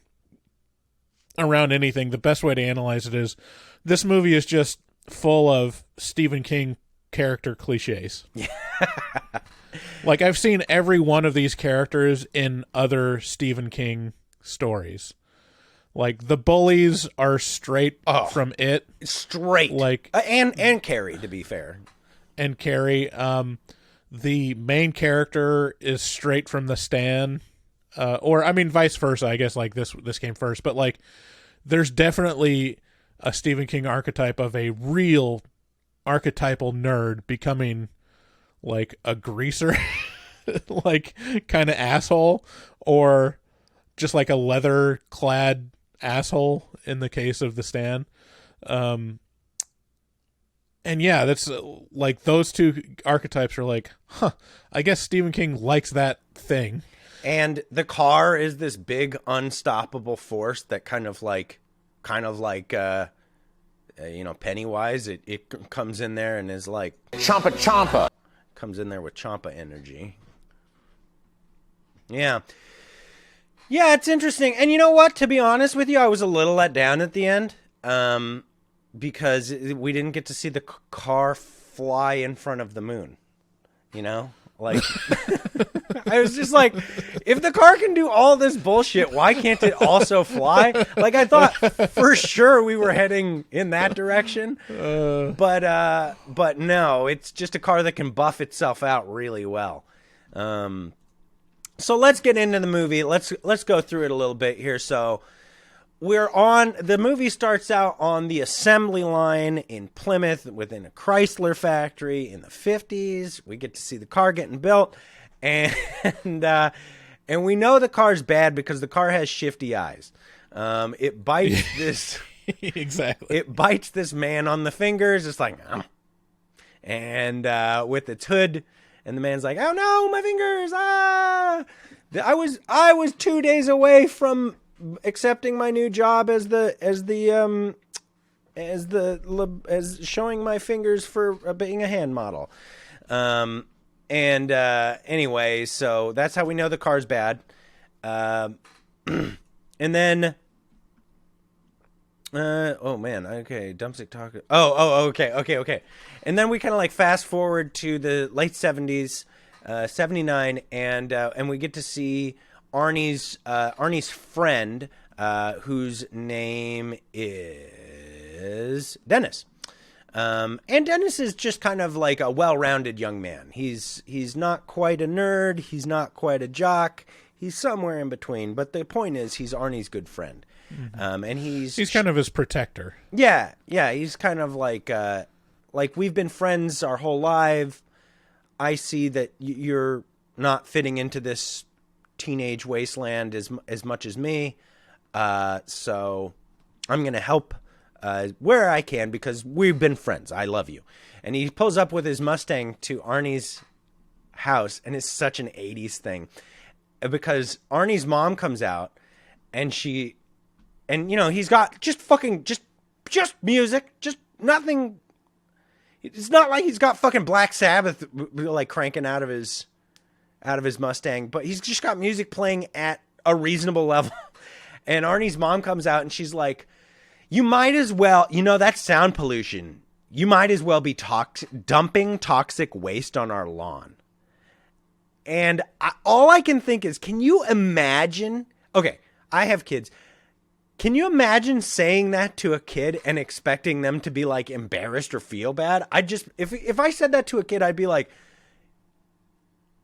around anything, the best way to analyze it is this movie is just full of Stephen King character cliches. Yeah. Like, I've seen every one of these characters in other Stephen King stories. Like, the bullies are straight from It. Straight. Like, and Carrie, to be fair. And Carrie. The main character is straight from The Stand. Or, I mean, vice versa. I guess, like, this came first. But, like, there's definitely a Stephen King archetype of a real archetypal nerd becoming like a greaser, like kind of asshole, or just like a leather clad asshole in the case of The Stand. And yeah, that's like those two archetypes are like, I guess Stephen King likes that thing. And the car is this big unstoppable force that kind of like Pennywise, it comes in there and is like Champa. Comes in there with Champa energy. Yeah, it's interesting. And you know what? To be honest with you, I was a little let down at the end, because we didn't get to see the car fly in front of the moon. Like, I was just like, if the car can do all this bullshit, why can't it also fly? Like, I thought for sure we were heading in that direction, but no, it's just a car that can buff itself out really well. So let's get into the movie. Let's go through it a little bit here. So the movie starts out on the assembly line in Plymouth within a Chrysler factory in the 50s. We get to see the car getting built, and we know the car's bad because the car has shifty eyes. It bites this exactly. It bites this man on the fingers. It's like, and with its hood, and the man's like, "Oh no, my fingers! Ah!" I was 2 days away from accepting my new job as showing my fingers for being a hand model. Anyway, so that's how we know the car's bad. And then, oh man, okay, Dumpstick Taco. Okay. And then we kind of like fast forward to the late 70s, 79, and we get to see Arnie's friend, whose name is Dennis. And Dennis is just kind of like a well-rounded young man. He's not quite a nerd. He's not quite a jock. He's somewhere in between. But the point is, he's Arnie's good friend. Mm-hmm. And he's kind of his protector. Yeah. He's kind of like we've been friends our whole life. I see that you're not fitting into this teenage wasteland as much as me, so I'm gonna help where I can because we've been friends. I love you. And he pulls up with his Mustang to Arnie's house, and it's such an 80s thing because Arnie's mom comes out, and he's got just music, just nothing. It's not like he's got fucking Black Sabbath like cranking out of his Mustang, but he's just got music playing at a reasonable level. And Arnie's mom comes out and she's like, you might as well, that's sound pollution. You might as well be dumping toxic waste on our lawn. And all I can think is, can you imagine? Okay, I have kids. Can you imagine saying that to a kid and expecting them to be like embarrassed or feel bad? If I said that to a kid, I'd be like,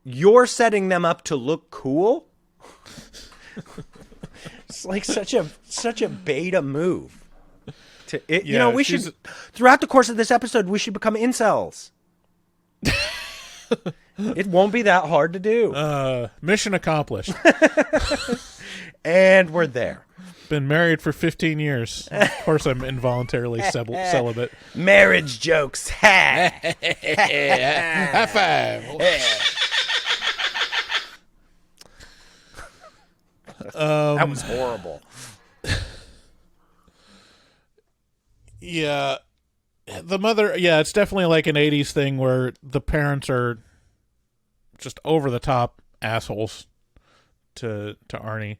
you're setting them up to look cool? It's like such a beta move. We should, throughout the course of this episode, we should become incels. It won't be that hard to do. Mission accomplished. And we're there. Been married for 15 years. Of course, I'm involuntarily celibate. Marriage jokes. Ha! High five. That was horrible. Yeah. The mother, it's definitely like an 80s thing where the parents are just over the top assholes to Arnie.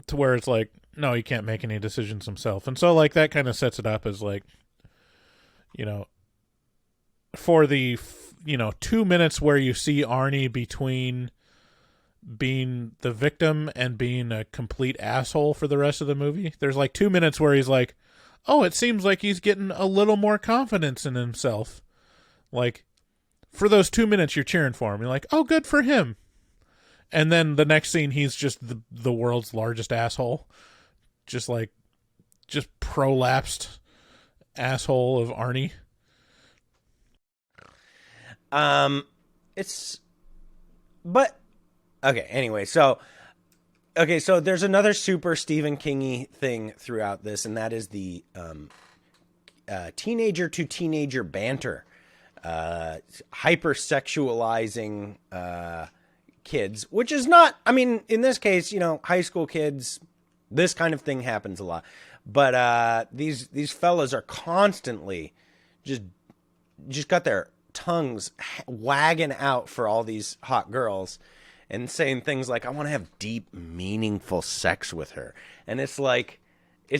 To where it's like, no, he can't make any decisions himself. And so like that kind of sets it up as like, for the 2 minutes where you see Arnie between being the victim and being a complete asshole for the rest of the movie. There's like 2 minutes where he's like, oh, it seems like he's getting a little more confidence in himself. Like, for those 2 minutes, you're cheering for him. You're like, oh, good for him. And then the next scene, he's just the world's largest asshole. Just prolapsed asshole of Arnie. Anyway, so there's another super Stephen King-y thing throughout this, and that is the teenager to teenager banter, hypersexualizing kids, which is not, I mean, in this case, high school kids, this kind of thing happens a lot, but these fellas are constantly just got their tongues wagging out for all these hot girls and saying things like, I want to have deep, meaningful sex with her. And it's like, I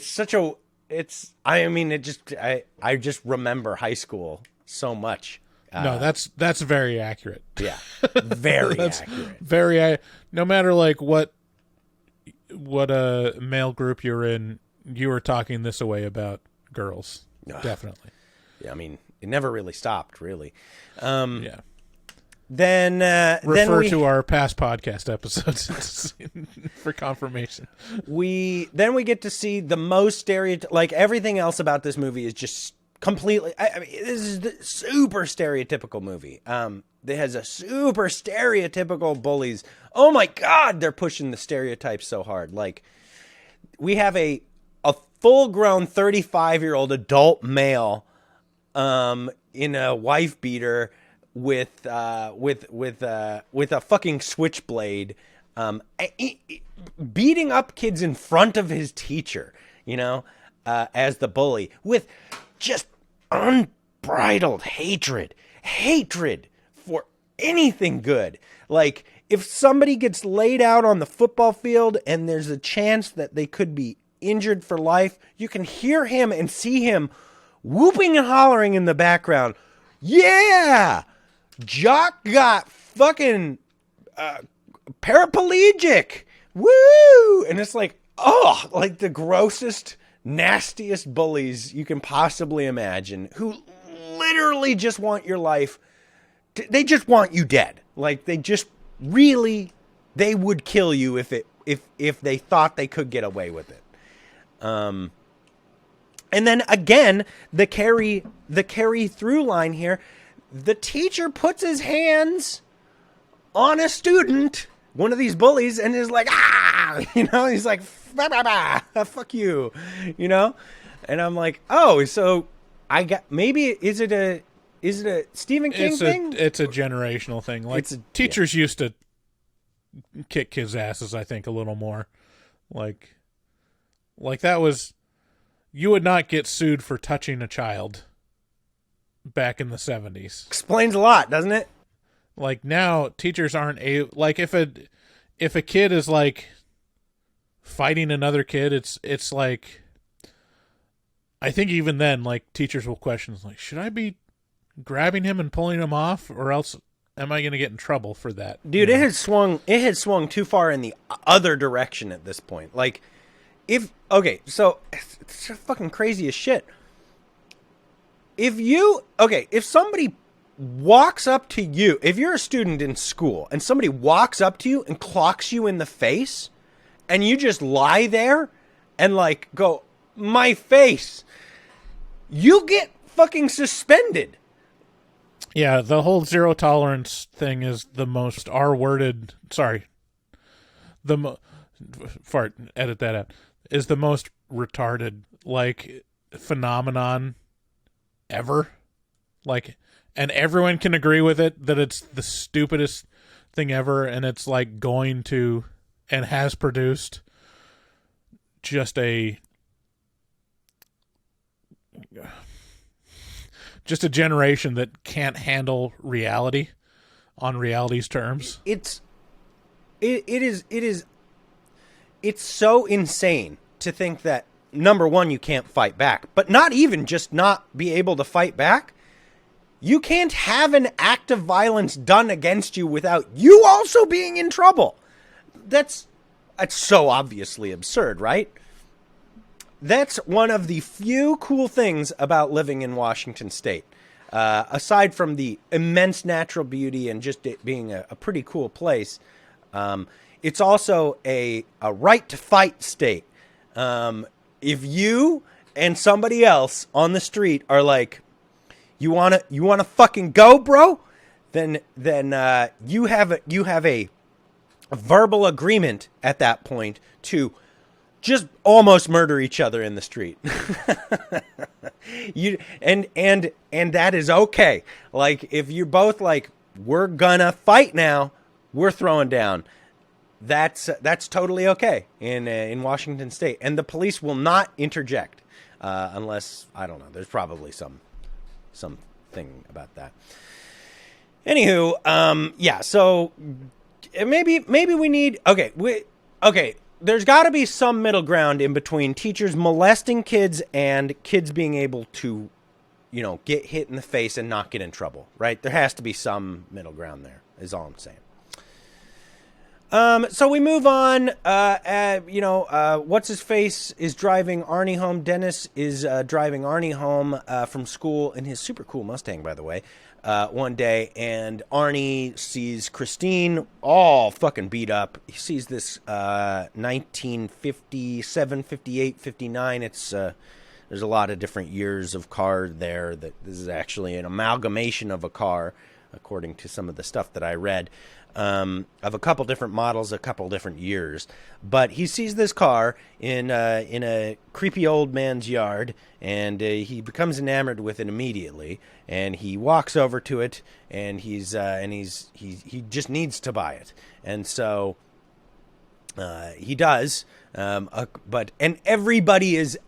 just remember high school so much. No, that's very accurate. Yeah, very accurate. No matter like what male group you're in, you were talking this way about girls. Definitely. Yeah, I mean, it never really stopped, really. Yeah. Then refer to our past podcast episodes for confirmation. Then we get to see the most like everything else about this movie is just completely. I mean, this is the super stereotypical movie. It has a super stereotypical bullies. Oh my God, they're pushing the stereotypes so hard. Like, we have a full-grown 35-year-old adult male, in a wife beater with a fucking switchblade, beating up kids in front of his teacher, as the bully, with just unbridled hatred for anything good. Like, if somebody gets laid out on the football field and there's a chance that they could be injured for life, you can hear him and see him whooping and hollering in the background. Yeah! Jock got fucking paraplegic. Woo! And it's like, oh, like the grossest, nastiest bullies you can possibly imagine, who literally just want your life. They just want you dead. Like, they just really, they would kill you if they thought they could get away with it. And then again, the carry through line here, the teacher puts his hands on a student, one of these bullies, and is like, he's like, bah, bah, bah, fuck you, and I'm like, oh, so is it a Stephen King thing? It's a generational thing. Like, teachers used to kick kids' asses, I think, a little more. Like that was, you would not get sued for touching a child back in the 70s. Explains a lot, doesn't it? Like, now teachers aren't like, if a kid is like fighting another kid, it's like, I think even then, like, teachers will question, like, should I be grabbing him and pulling him off, or else am I going to get in trouble for that? Dude, it had swung too far in the other direction at this point. Like, so it's fucking crazy as shit. If somebody walks up to you, if you're a student in school and somebody walks up to you and clocks you in the face and you just lie there and like go, my face, you get fucking suspended. Yeah, the whole zero tolerance thing is the most R-worded, fart, edit that out, is the most retarded, like, phenomenon ever. Like, and everyone can agree with it, that it's the stupidest thing ever, and it's, like, going to, and has produced just a generation that can't handle reality on reality's terms. It's so insane to think that, number one, you can't fight back, but not even just not be able to fight back. You can't have an act of violence done against you without you also being in trouble. That's so obviously absurd, right? That's one of the few cool things about living in Washington State. Aside from the immense natural beauty and just it being a pretty cool place, it's also a right to fight state. If you and somebody else on the street are like, you wanna fucking go, bro? Then you have a verbal agreement at that point to just almost murder each other in the street. and that is okay. Like, if you're both like, we're gonna fight now, we're throwing down, that's totally okay in Washington State, and the police will not interject unless, I don't know, there's probably some thing about that. Anywho, yeah, so maybe we need, okay, there's got to be some middle ground in between teachers molesting kids and kids being able to, get hit in the face and not get in trouble, right? There has to be some middle ground there, is all I'm saying. So we move on. What's his face is driving Arnie home. Dennis is driving Arnie home from school in his super cool Mustang, by the way, one day. And Arnie sees Christine all fucking beat up. He sees this 1957, 58, 59. It's there's a lot of different years of car there. That this is actually an amalgamation of a car, according to some of the stuff that I read. Of a couple different models, a couple different years, but he sees this car in a creepy old man's yard, and he becomes enamored with it immediately. And he walks over to it, and he just needs to buy it, and so he does. But everybody is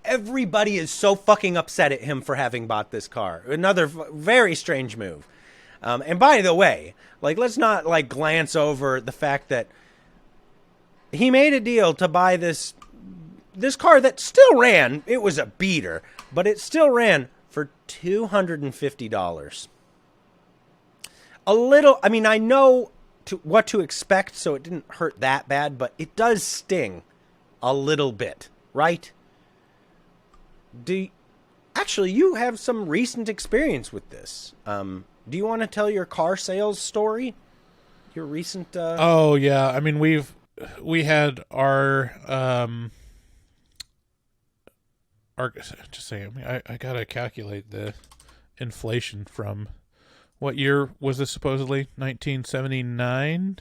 so fucking upset at him for having bought this car. Another very strange move. And by the way, like, let's not like glance over the fact that he made a deal to buy this car that still ran. It was a beater, but it still ran for $250. A little, I mean, I know what to expect, so it didn't hurt that bad, but it does sting a little bit, right? Actually, you have some recent experience with this. Do you want to tell your car sales story? Your recent... Oh, yeah. I mean, we had our just saying, I got to calculate the inflation from... What year was this supposedly? 1979?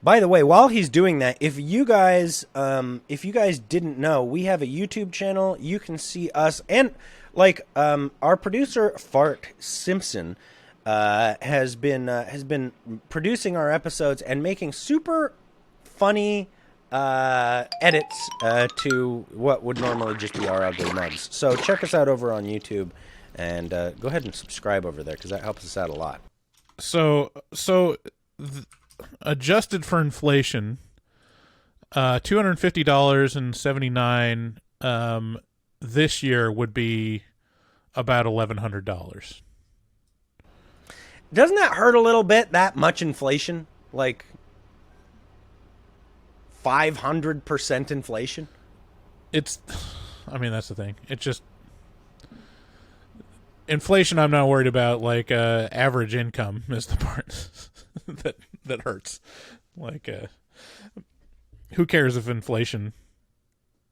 By the way, while he's doing that, if you guys didn't know, we have a YouTube channel. You can see us, and like our producer Fart Simpson has been producing our episodes and making super funny edits to what would normally just be our ugly mugs. So check us out over on YouTube, and go ahead and subscribe over there because that helps us out a lot. Adjusted for inflation, $250.79 this year would be about $1,100. Doesn't that hurt a little bit, that much inflation? Like 500% inflation? I mean, that's the thing. It's just inflation I'm not worried about. Like average income is the part that hurts. Like who cares if inflation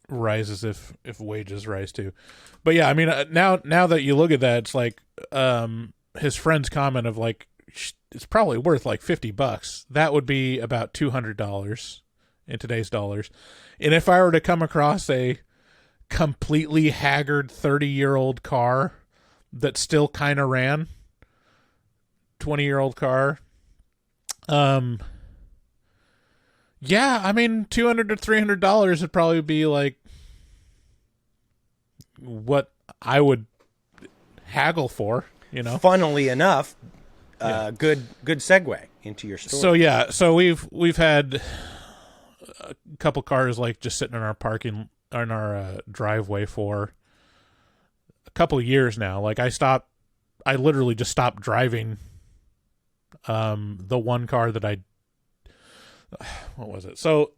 rises if wages rise too? But yeah, I mean, now that you look at that, it's like his friend's comment of like, it's probably worth like $50. That would be about $200 in today's dollars. And if I were to come across a completely haggard 30-year-old car that still kind of ran, 20-year-old car, yeah, I mean, $200 to $300 would probably be like what I would haggle for, you know. Funnily enough, good segue into your story. So yeah, so we've had a couple cars like just sitting in our driveway for a couple of years now. Like I literally just stopped driving the one car that what was it? So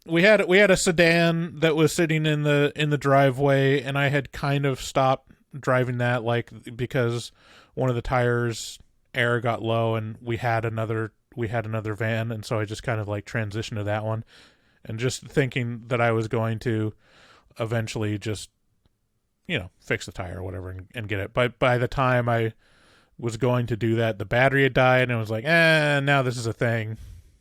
we had a sedan that was sitting in the driveway, and I had kind of stopped driving that, like, because one of the tires air got low, and we had another van, and so I just kind of like transitioned to that one, and just thinking that I was going to eventually just, you know, fix the tire or whatever and get it. But by the time I was going to do that, the battery had died, and it was like, now this is a thing.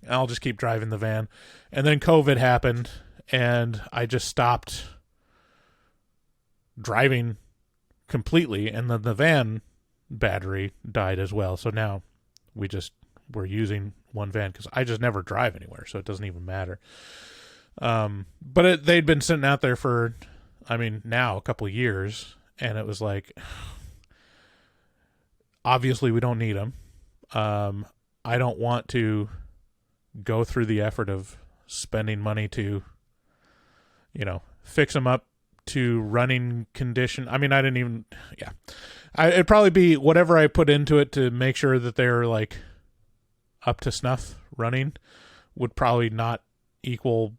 I'll just keep driving the van. And then COVID happened, and I just stopped driving completely, and then the van battery died as well. So now we're using one van because I just never drive anywhere, so it doesn't even matter. But they'd been sitting out there for, I mean, now a couple of years, and it was like, obviously we don't need them. I don't want to go through the effort of spending money to, you know, fix them up to running condition. I mean, it'd probably be whatever I put into it to make sure that they're like up to snuff running would probably not equal.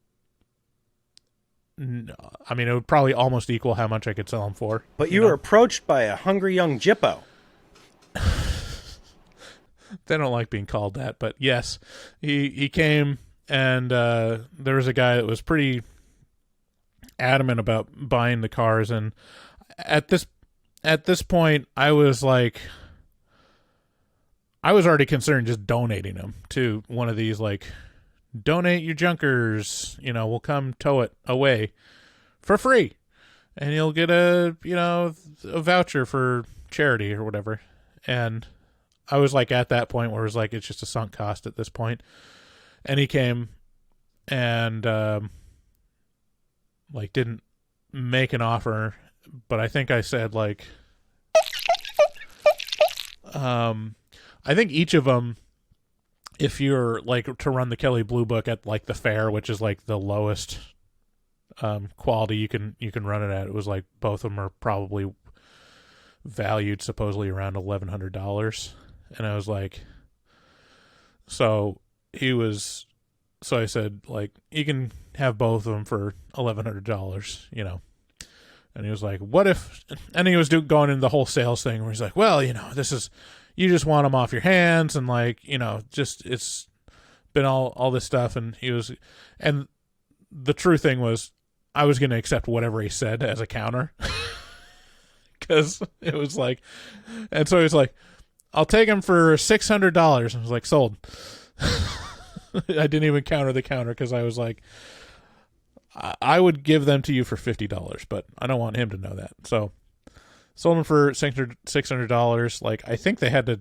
I mean, it would probably almost equal how much I could sell them for. But you were approached by a hungry young Jippo. They don't like being called that, but yes, he came, and there was a guy that was pretty adamant about buying the cars, and at this point, I was already considering just donating them to one of these, like, donate your junkers, you know, we'll come tow it away for free, and you'll get a voucher for charity or whatever. And I was like at that point where it was like, it's just a sunk cost at this point. And he came and like didn't make an offer, but I think I said like, I think each of them, if you're like to run the Kelly Blue Book at like the fair, which is like the lowest quality you can run it at, it was like both of them are probably valued supposedly around $1,100. And I was like, so I said, like, you can have both of them for $1,100, you know. And he was like, what if, and he was going into the whole sales thing where he's like, well, you know, you just want them off your hands, and like, you know, just, it's been all this stuff. And and the true thing was, I was going to accept whatever he said as a counter. Because it was like, and so he was like, I'll take him for $600. I was like, sold. I didn't even counter the counter because I was like, I would give them to you for $50, but I don't want him to know that. So sold him for $600. Like, I think they had to,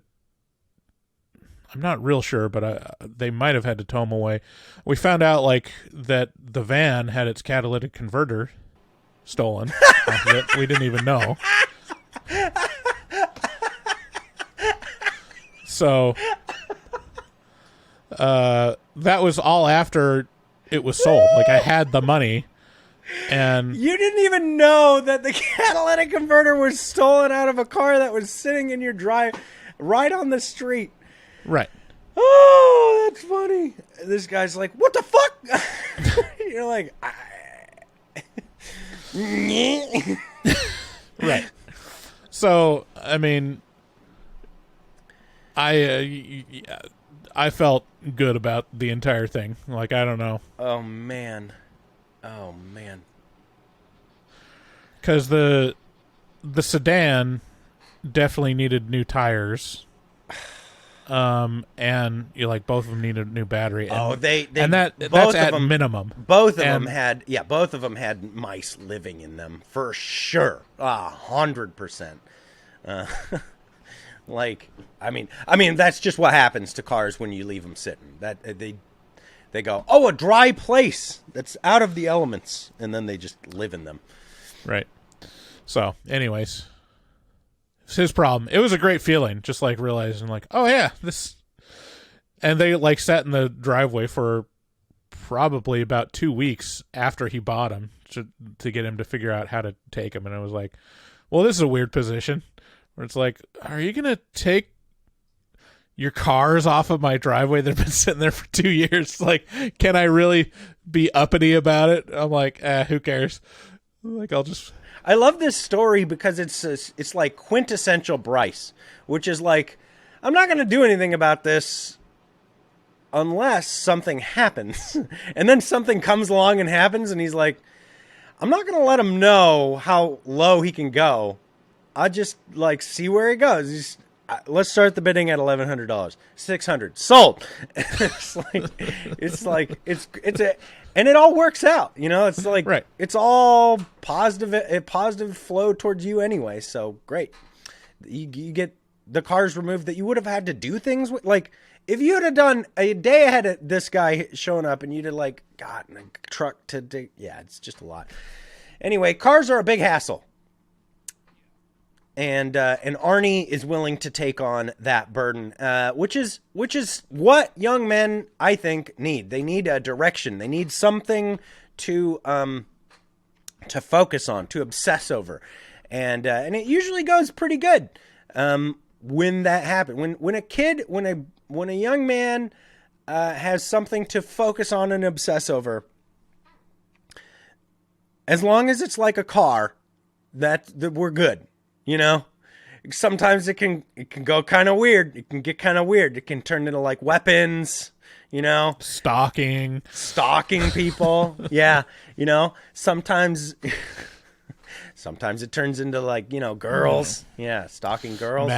I'm not real sure, but they might have had to tow him away. We found out like that the van had its catalytic converter stolen off of it. We didn't even know. So that was all after it was sold. Like, I had the money And you didn't even know that the catalytic converter was stolen out of a car that was sitting in your drive right on the street. Right. Oh, that's funny. This guy's like, what the fuck? You're like, right. So, I mean, I felt good about the entire thing. Like, I don't know. Oh man. Because the sedan definitely needed new tires. And you like both of them needed a new battery. And, that's at minimum. Both of them had mice living in them for sure. 100%. Like, I mean, that's just what happens to cars when you leave them sitting. That they go, oh, a dry place that's out of the elements, and then they just live in them. Right. So, anyways, it's his problem. It was a great feeling, just like realizing, like, oh yeah, this. And they like sat in the driveway for probably about 2 weeks after he bought him to get him to figure out how to take him. And I was like, well, this is a weird position where it's like, are you gonna take your cars off of my driveway that have been sitting there for 2 years? Like, can I really be uppity about it? I'm like, who cares? Like, I love this story because it's like quintessential Bryce, which is like, I'm not going to do anything about this unless something happens. And then something comes along and happens, and he's like, I'm not going to let him know how low he can go. I just like see where he goes. Let's start the bidding at $1,100, $600 sold. And it all works out, you know. It's like right. It's all positive, a positive flow towards you anyway. So great, you get the cars removed that you would have had to do things with. Like if you had done a day ahead of this guy showing up, and you'd have like gotten a truck yeah, it's just a lot. Anyway, cars are a big hassle. And Arnie is willing to take on that burden, which is what young men, I think, need. They need a direction. They need something to focus on, to obsess over, and it usually goes pretty good when that happens. When a young man has something to focus on and obsess over, as long as it's like a car, that we're good. You know, sometimes it can go kind of weird. It can get kind of weird. It can turn into like weapons, you know, stalking people. Yeah. You know, sometimes it turns into like, you know, girls. Yeah. Stalking girls,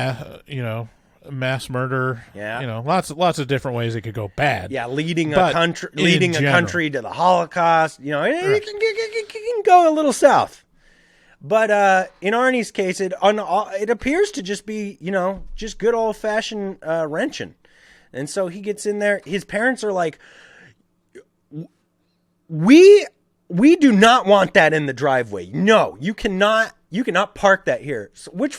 mass murder. Yeah. You know, lots of different ways it could go bad. Yeah. Leading a country to the Holocaust, you know, it can go a little south. But in Arnie's case, it appears to just be, you know, just good old-fashioned wrenching. And so he gets in there. His parents are like, we do not want that in the driveway. No, you cannot park that here. So which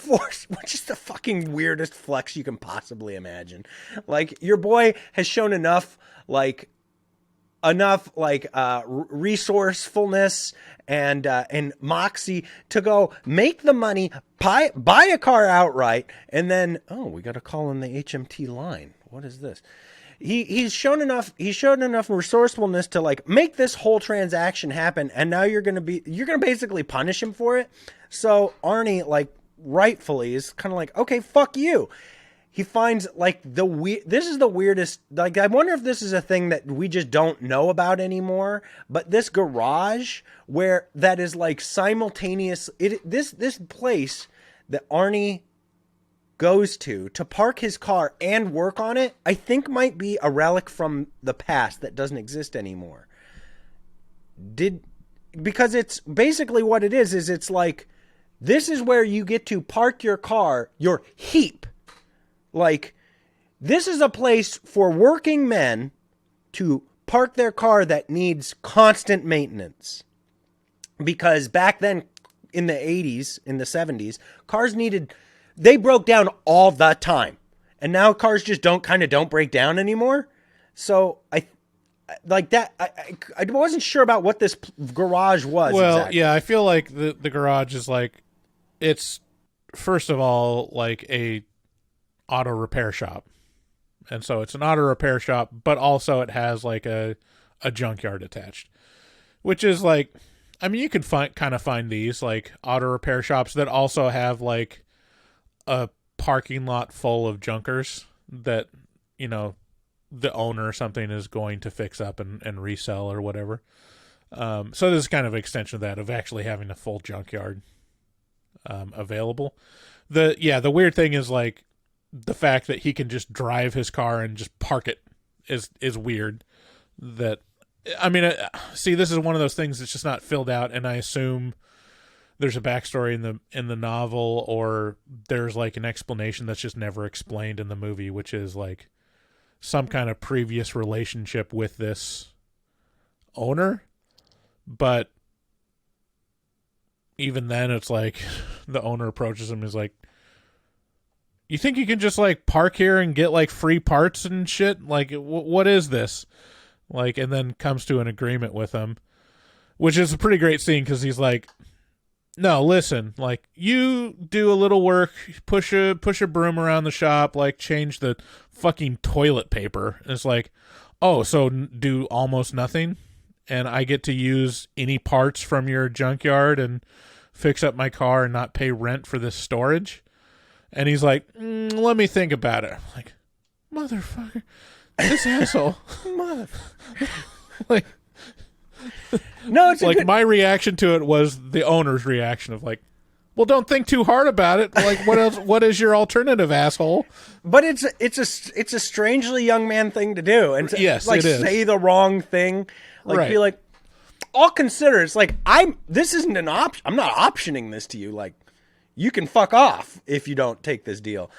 is the fucking weirdest flex you can possibly imagine. Like, your boy has shown enough resourcefulness and moxie to go make the money, buy a car outright, and then we got to call in the HMT line. What is this? He's shown enough resourcefulness to like make this whole transaction happen, and now you're gonna basically punish him for it. So Arnie, like, rightfully is kind of like, okay, fuck you. He finds like this is the weirdest. Like, I wonder if this is a thing that we just don't know about anymore. But this garage where that is like simultaneous. This place that Arnie goes to park his car and work on it, I think might be a relic from the past that doesn't exist anymore. Because it's basically what it is it's like, this is where you get to park your car, your heap. Like, this is a place for working men to park their car that needs constant maintenance. Because back then, in the 80s, in the 70s, cars they broke down all the time. And now cars just don't break down anymore. So like that. I wasn't sure about what this garage was. Well, exactly. yeah, I feel like the garage is like, it's first of all like a auto repair shop, and so it's an auto repair shop, but also it has like a junkyard attached, which is like, I mean, you can find these like auto repair shops that also have like a parking lot full of junkers that, you know, the owner or something is going to fix up and resell or whatever. So this is kind of an extension of that, of actually having a full junkyard available. The weird thing is like the fact that he can just drive his car and just park it is weird. That, I mean, see, this is one of those things that's just not filled out, and I assume there's a backstory in the novel, or there's like an explanation that's just never explained in the movie, which is like some kind of previous relationship with this owner. But even then, it's like the owner approaches him, is like, you think you can just like park here and get like free parts and shit? Like, what is this? Like, and then comes to an agreement with him, which is a pretty great scene, because he's like, no, listen, like, you do a little work, push a broom around the shop, like change the fucking toilet paper. And it's like, oh, so do almost nothing, and I get to use any parts from your junkyard and fix up my car and not pay rent for this storage? And he's like, let me think about it. I'm like, motherfucker, this asshole. Like, no, it's like my reaction to it was the owner's reaction of like, well, don't think too hard about it. Like, what else? What is your alternative, asshole? But it's a strangely young man thing to do, and to, yes, like, it is. say the wrong thing, like right. Be like, I'll consider. It's like, this isn't an option. I'm not optioning this to you. Like, you can fuck off if you don't take this deal.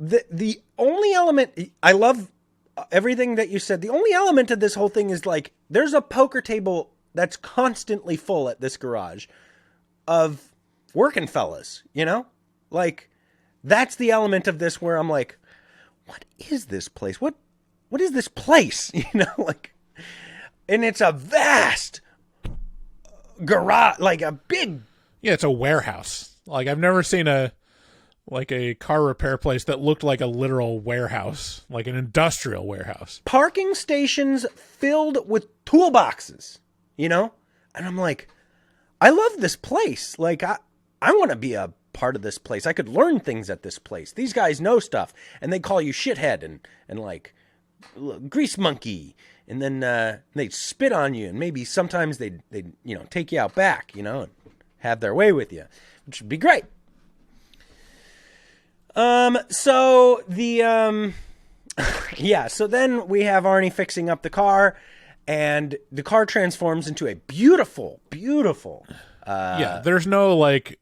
The only element, I love everything that you said. The only element of this whole thing is like, there's a poker table that's constantly full at this garage of working fellas, you know? Like, that's the element of this where I'm like, what is this place? What is this place? You know, like, and it's a vast garage, like a big. Yeah, it's a warehouse. Like, I've never seen a car repair place that looked like a literal warehouse, like an industrial warehouse. Parking stations filled with toolboxes, you know? And I'm like, I love this place. Like, I want to be a part of this place. I could learn things at this place. These guys know stuff. And they call you shithead and like grease monkey. And then they'd spit on you. And maybe sometimes they'd you know, take you out back, you know, and have their way with you, which would be great. So the, yeah, so then we have Arnie fixing up the car, and the car transforms into a beautiful, yeah, there's no like,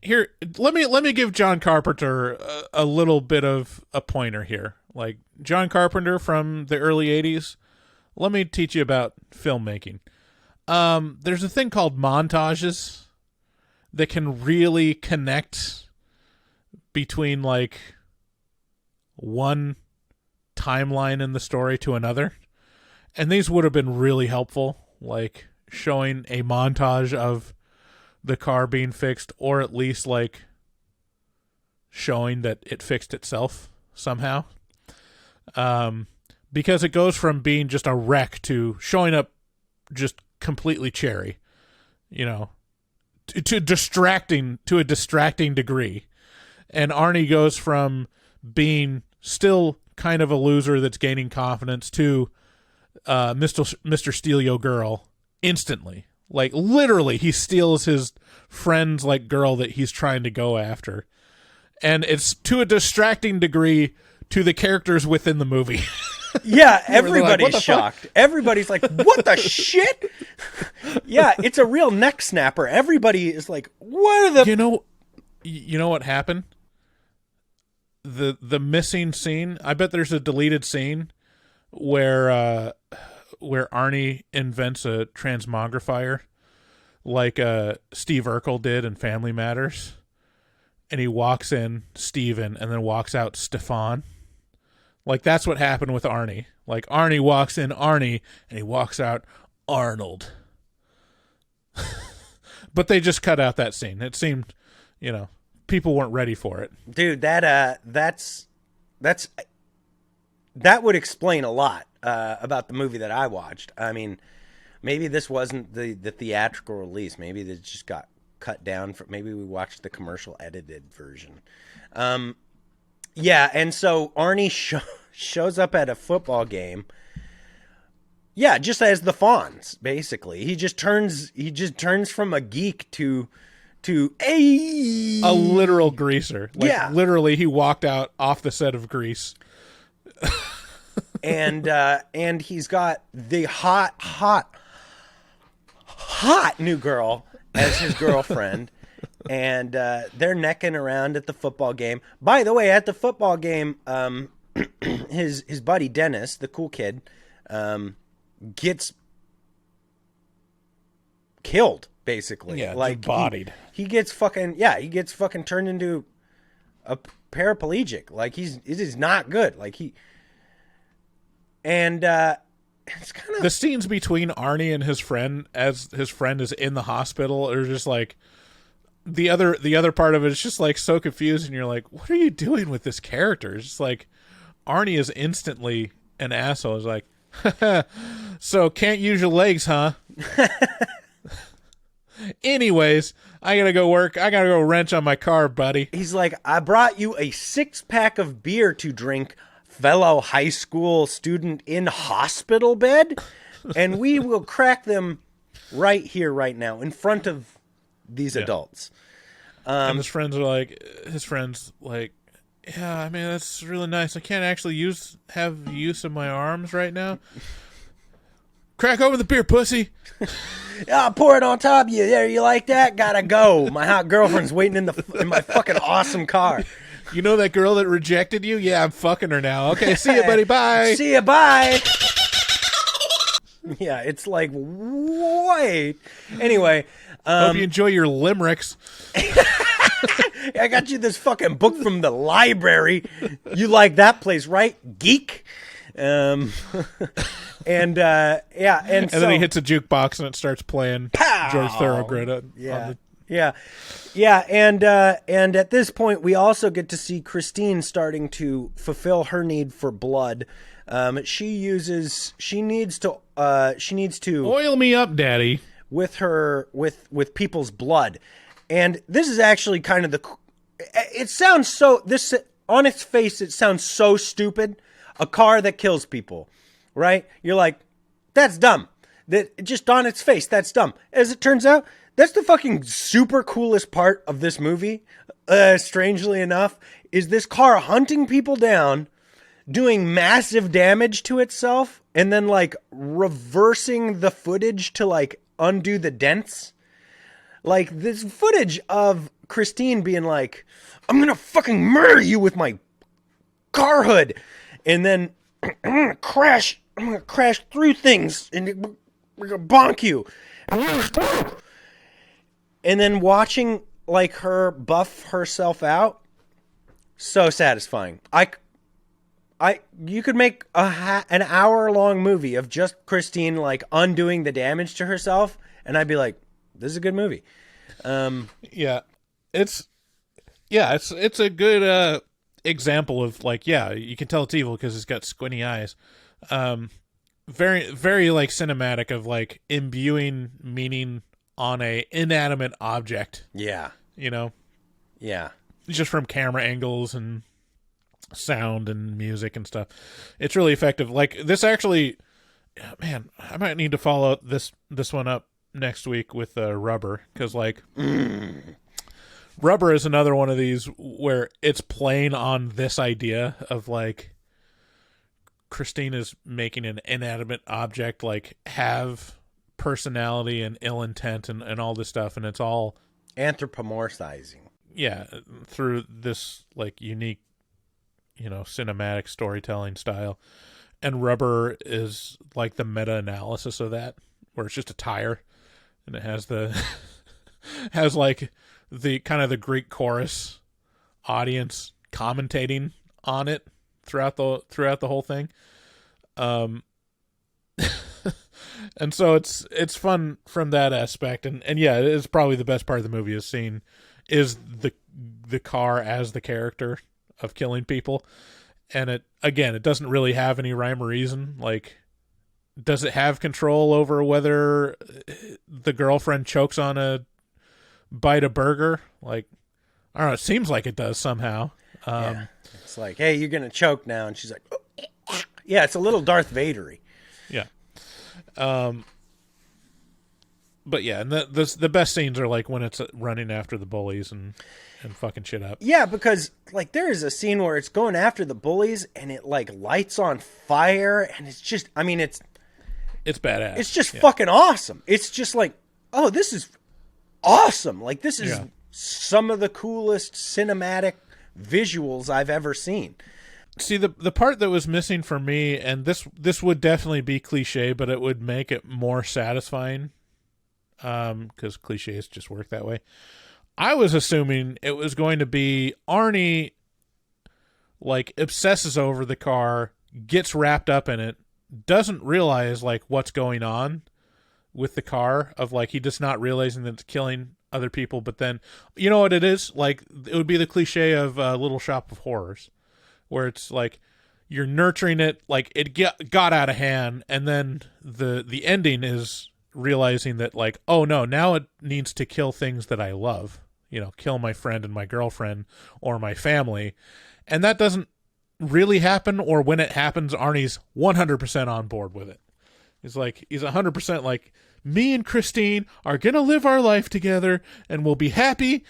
here, let me give John Carpenter a little bit of a pointer here. Like, John Carpenter from the early 80s, let me teach you about filmmaking. There's a thing called montages that can really connect between like one timeline in the story to another, and these would have been really helpful, like showing a montage of the car being fixed, or at least like showing that it fixed itself somehow, because it goes from being just a wreck to showing up just completely cherry, you know, to a distracting degree. And Arnie goes from being still kind of a loser that's gaining confidence to Mr. Steal Your Girl instantly. Like, literally, he steals his friend's like girl that he's trying to go after. And it's to a distracting degree to the characters within the movie. Yeah, everybody's like, shocked. Everybody's like, what the shit? Yeah, it's a real neck snapper. Everybody is like, what are the... You know what happened? The missing scene, I bet there's a deleted scene where Arnie invents a transmogrifier like Steve Urkel did in Family Matters. And he walks in Steven and then walks out Stefan. Like, that's what happened with Arnie. Like Arnie walks in Arnie and he walks out Arnold. But they just cut out that scene. It seemed, people weren't ready for it. Dude, that would explain a lot about the movie that I watched. I mean, maybe this wasn't the theatrical release. Maybe they just got cut down. Maybe we watched the commercial edited version. Yeah, and so Arnie shows up at a football game. Yeah, just as the Fonz, basically. He just turns from a geek to a literal greaser. Like, yeah, literally, he walked out off the set of Grease. and he's got the hot new girl as his girlfriend, and they're necking around at the football game. By the way, at the football game, his buddy Dennis, the cool kid, gets killed. Basically, yeah, like bodied. He gets fucking turned into a paraplegic. Like it is not good. Like it's kind of the scenes between Arnie and his friend, as his friend is in the hospital, are just like the other part of it is just like so confused, and you're like, what are you doing with this character? It's just like Arnie is instantly an asshole. It's like, so can't use your legs, huh? Anyways, I gotta go work. I gotta go wrench on my car, buddy. He's like, I brought you a 6-pack of beer to drink, fellow high school student in hospital bed, and we will crack them right here, right now, in front of these adults. And his friends like, yeah, I mean, that's really nice. I can't actually have use of my arms right now. Crack open the beer, pussy. I'll pour it on top of you. There, you like that? Gotta go. My hot girlfriend's waiting in my fucking awesome car. You know that girl that rejected you? Yeah, I'm fucking her now. Okay, see you, buddy. Bye. See you, bye. Yeah, it's like, wait. Anyway. Hope you enjoy your limericks. I got you this fucking book from the library. You like that place, right? Geek. And then he hits a jukebox and it starts playing George Thorogood. Yeah. And at this point, we also get to see Christine starting to fulfill her need for blood. She needs to oil me up, Daddy, with people's blood. And this is actually kind of on its face, it sounds so stupid. A car that kills people, right? You're like, that's dumb. That just on its face, that's dumb. As it turns out, that's the fucking super coolest part of this movie. Strangely enough, is this car hunting people down, doing massive damage to itself, and then like reversing the footage to like undo the dents. Like this footage of Christine being like, I'm gonna fucking murder you with my car hood. And then I'm gonna crash through things and we're gonna bonk you. And then watching like her buff herself out, so satisfying. You could make an hour-long movie of just Christine like undoing the damage to herself, and I'd be like, this is a good movie. It's a good example of like, yeah, you can tell it's evil because it's got squinty eyes. Very, very like cinematic of like imbuing meaning on a inanimate object. Yeah. Yeah. Just from camera angles and sound and music and stuff. It's really effective. Like this actually, man, I might need to follow this one up next week with Rubber, because like Rubber is another one of these where it's playing on this idea of like Christine is making an inanimate object like have personality and ill intent and all this stuff, and it's all anthropomorphizing. Yeah, through this like unique, cinematic storytelling style. And Rubber is like the meta-analysis of that, where it's just a tire and it has has like the kind of the Greek chorus audience commentating on it throughout the whole thing. And so it's fun from that aspect, and yeah, it is probably the best part of the movie is the car as the character of killing people. And it doesn't really have any rhyme or reason. Like, does it have control over whether the girlfriend chokes on a bite of burger? Like, I don't know, it seems like it does somehow. Yeah. It's like, hey, you're gonna choke now, and she's like, oh. Yeah, it's a little Darth Vader-y. Yeah. But yeah, and the best scenes are like when it's running after the bullies and fucking shit up. Yeah, because like there is a scene where it's going after the bullies and it like lights on fire, and it's just, I mean, it's badass. It's just fucking awesome. It's just like, oh, this is awesome. Like this is some of the coolest cinematic visuals I've ever seen. See, the part that was missing for me, and this would definitely be cliche, but it would make it more satisfying, because cliches just work that way. I was assuming it was going to be Arnie, like, obsesses over the car, gets wrapped up in it, doesn't realize, like, what's going on with the car, of, like, he just not realizing that it's killing other people, but then, you know what it is? Like, it would be the cliche of Little Shop of Horrors, where it's like you're nurturing it, like it got out of hand, and then the ending is realizing that, like, oh no, now it needs to kill things that I love, you know, kill my friend and my girlfriend or my family, and that doesn't really happen, or when it happens, Arnie's 100% on board with it. He's 100% like, me and Christine are gonna live our life together, and we'll be happy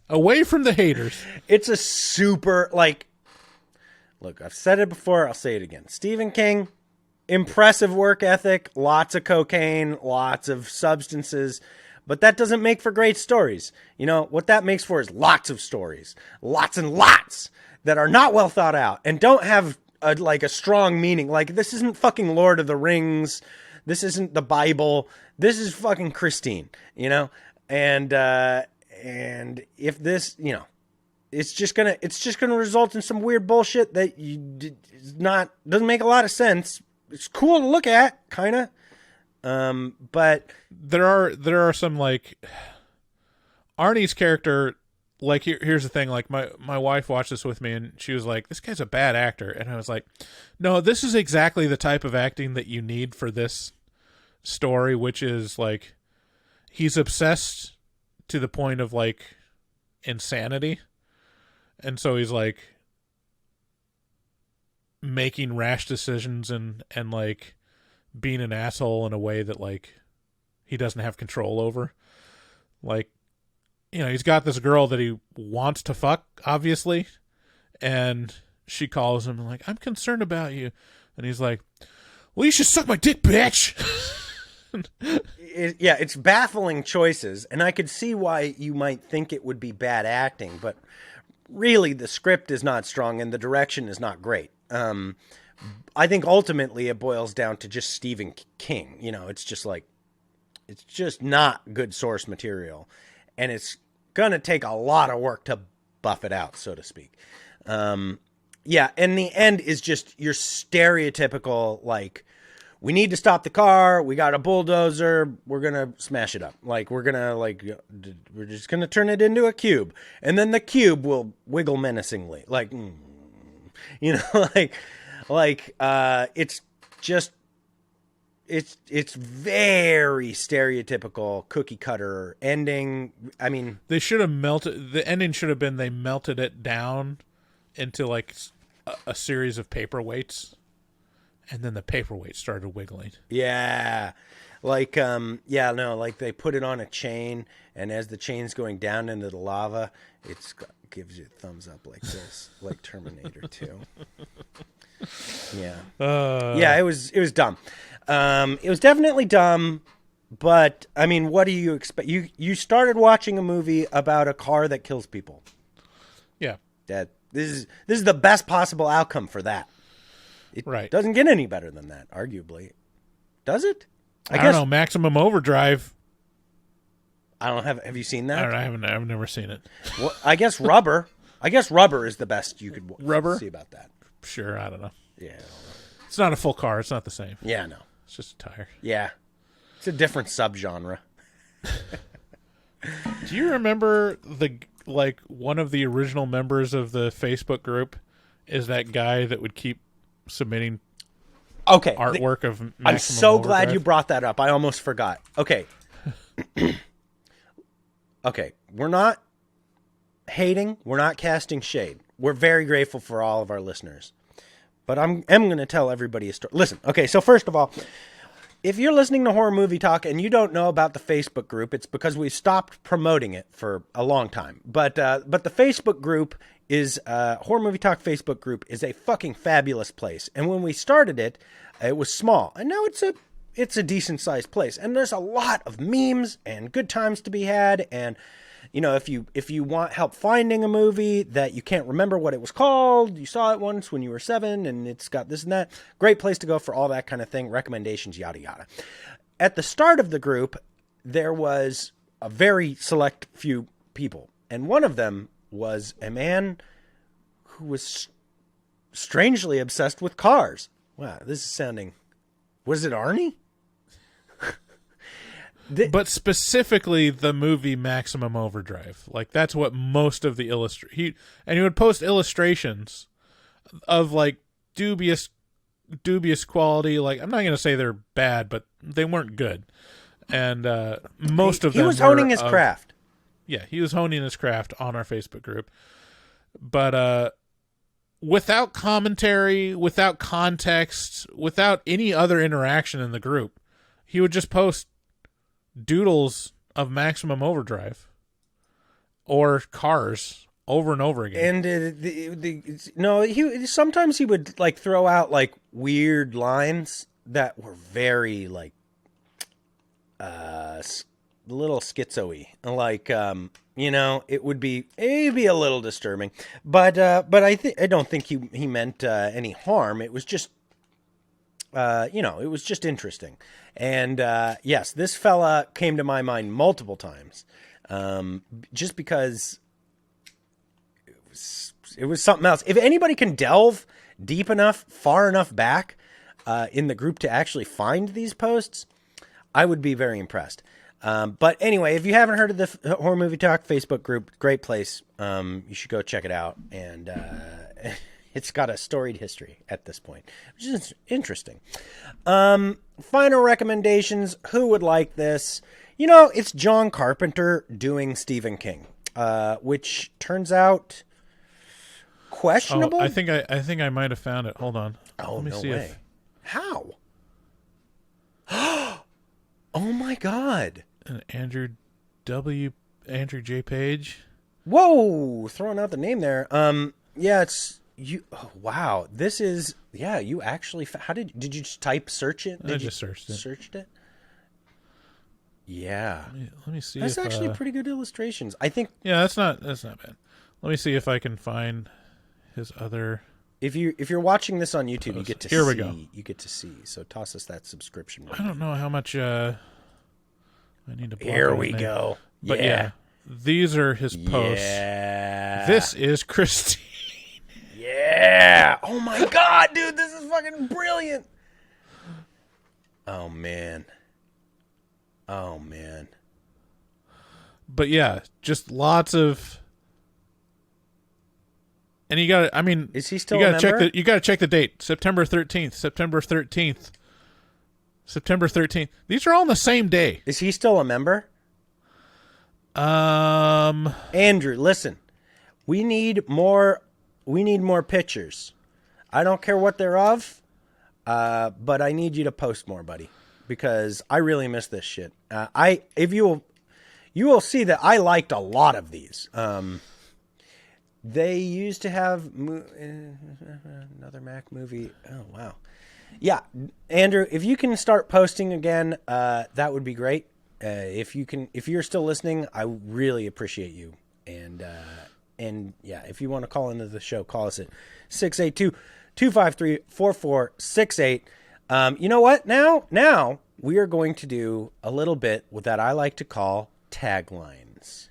away from the haters. It's a super, like, look, I've said it before, I'll say it again. Stephen King, impressive work ethic, lots of cocaine, lots of substances, but that doesn't make for great stories. You know, what that makes for is lots of stories, lots and lots, that are not well thought out and don't have a strong meaning. Like, this isn't fucking Lord of the Rings, this isn't the Bible, this is fucking Christine, you know? And if this, you know, it's just gonna result in some weird bullshit that doesn't make a lot of sense. It's cool to look at, kind of, but there are some, like, Arnie's character. Like, here's the thing. Like, my wife watched this with me, and she was like, "This guy's a bad actor," and I was like, "No, this is exactly the type of acting that you need for this story, which is like he's obsessed to the point of, like, insanity." And so he's, like, making rash decisions and like being an asshole in a way that, like, he doesn't have control over. Like, you know, he's got this girl that he wants to fuck, obviously, and she calls him and, like, "I'm concerned about you." And he's like, "Well, you should suck my dick, bitch." It's baffling choices, and I could see why you might think it would be bad acting, but really the script is not strong and the direction is not great. I think ultimately it boils down to just Stephen King. You know, it's just like, it's just not good source material, and it's going to take a lot of work to buff it out, so to speak. Yeah, and the end is just your stereotypical, like, we need to stop the car, we got a bulldozer, we're going to smash it up. Like, we're just going to turn it into a cube. And then the cube will wiggle menacingly. Like, you know, it's just, it's very stereotypical cookie cutter ending. I mean, they should have the ending should have been, they melted it down into, like, a series of paperweights. And then the paperweight started wiggling. Yeah. Like, like they put it on a chain, and as the chain's going down into the lava, it gives you a thumbs up like this, like Terminator 2. Yeah. Yeah, it was dumb. It was definitely dumb, but, I mean, what do you expect? You started watching a movie about a car that kills people. Yeah. This is the best possible outcome for that. It doesn't get any better than that, arguably. Does it? I don't know. Maximum Overdrive. I don't have you seen that? I've never seen it. Well, I guess Rubber. Rubber is the best you could see about that. Sure, I don't know. Yeah. It's not a full car. It's not the same. Yeah, no. It's just a tire. Yeah. It's a different subgenre. Do you remember one of the original members of the Facebook group is that guy that would keep submitting artwork of Maximum I'm so Overdrive? glad you brought that up. I almost forgot. Okay. Okay. We're not hating. We're not casting shade. We're very grateful for all of our listeners. But I'm going to tell everybody a story. Listen. Okay. So first of all, if you're listening to Horror Movie Talk and you don't know about the Facebook group, it's because we stopped promoting it for a long time. But the Facebook group is Horror Movie Talk Facebook group is a fucking fabulous place. And when we started it, it was small, and now it's a decent sized place. And there's a lot of memes and good times to be had. And you know, if you want help finding a movie that you can't remember what it was called, you saw it once when you were 7, and it's got this and that, great place to go for all that kind of thing. Recommendations, yada yada. At the start of the group, there was a very select few people, and one of them was a man who was strangely obsessed with cars. Wow, this is sounding... Was it Arnie? But specifically the movie Maximum Overdrive. Like, that's what most of the he would post illustrations of, like, dubious quality. Like, I'm not going to say they're bad, but they weren't good. And most of them he was honing his craft. Yeah, he was honing his craft on our Facebook group. But without commentary, without context, without any other interaction in the group, he would just post doodles of Maximum Overdrive or Cars over and over again. And sometimes he would like throw out like weird lines that were very like little schizo-y. Like it would be a little disturbing, but I don't think he meant any harm. It was just it was just interesting. And yes, this fella came to my mind multiple times, just because it was something else. If anybody can delve deep enough, far enough back in the group to actually find these posts, I would be very impressed. But anyway, if you haven't heard of the Horror Movie Talk Facebook group, great place. You should go check it out. And it's got a storied history at this point, which is interesting. Final recommendations. Who would like this? It's John Carpenter doing Stephen King, which turns out questionable. Oh, I think I might have found it. Hold on. Oh, let me no see way. How? Oh my God. Andrew J. Page. Whoa, throwing out the name there. Yeah, it's you. Oh, wow, this is you actually. How did you just search it? I just searched it. Searched it. Yeah. Let me see. That's actually pretty good illustrations. I think. Yeah, that's not bad. Let me see if I can find his other. If you're watching this on YouTube, you get to Here see. we go. You get to see. So toss us that subscription money. I don't know how much. I need to. Here we go. But yeah, these are his posts. Yeah. This is Christine. Yeah. Oh my God, dude, this is fucking brilliant. Oh man. But yeah, just lots of. And you got to, I mean, is he still you a got to member? you got to check the date. September 13th. These are all on the same day. Is he still a member? Andrew, listen. We need more pictures. I don't care what they're of, but I need you to post more, buddy, because I really miss this shit. You will see that I liked a lot of these. They used to have another Mac movie. Oh, wow. Yeah, Andrew, if you can start posting again, that would be great. If you're still listening, I really appreciate you. And yeah, if you want to call into the show, call us at 682-253-4468. You know what? Now we are going to do a little bit that I like to call taglines.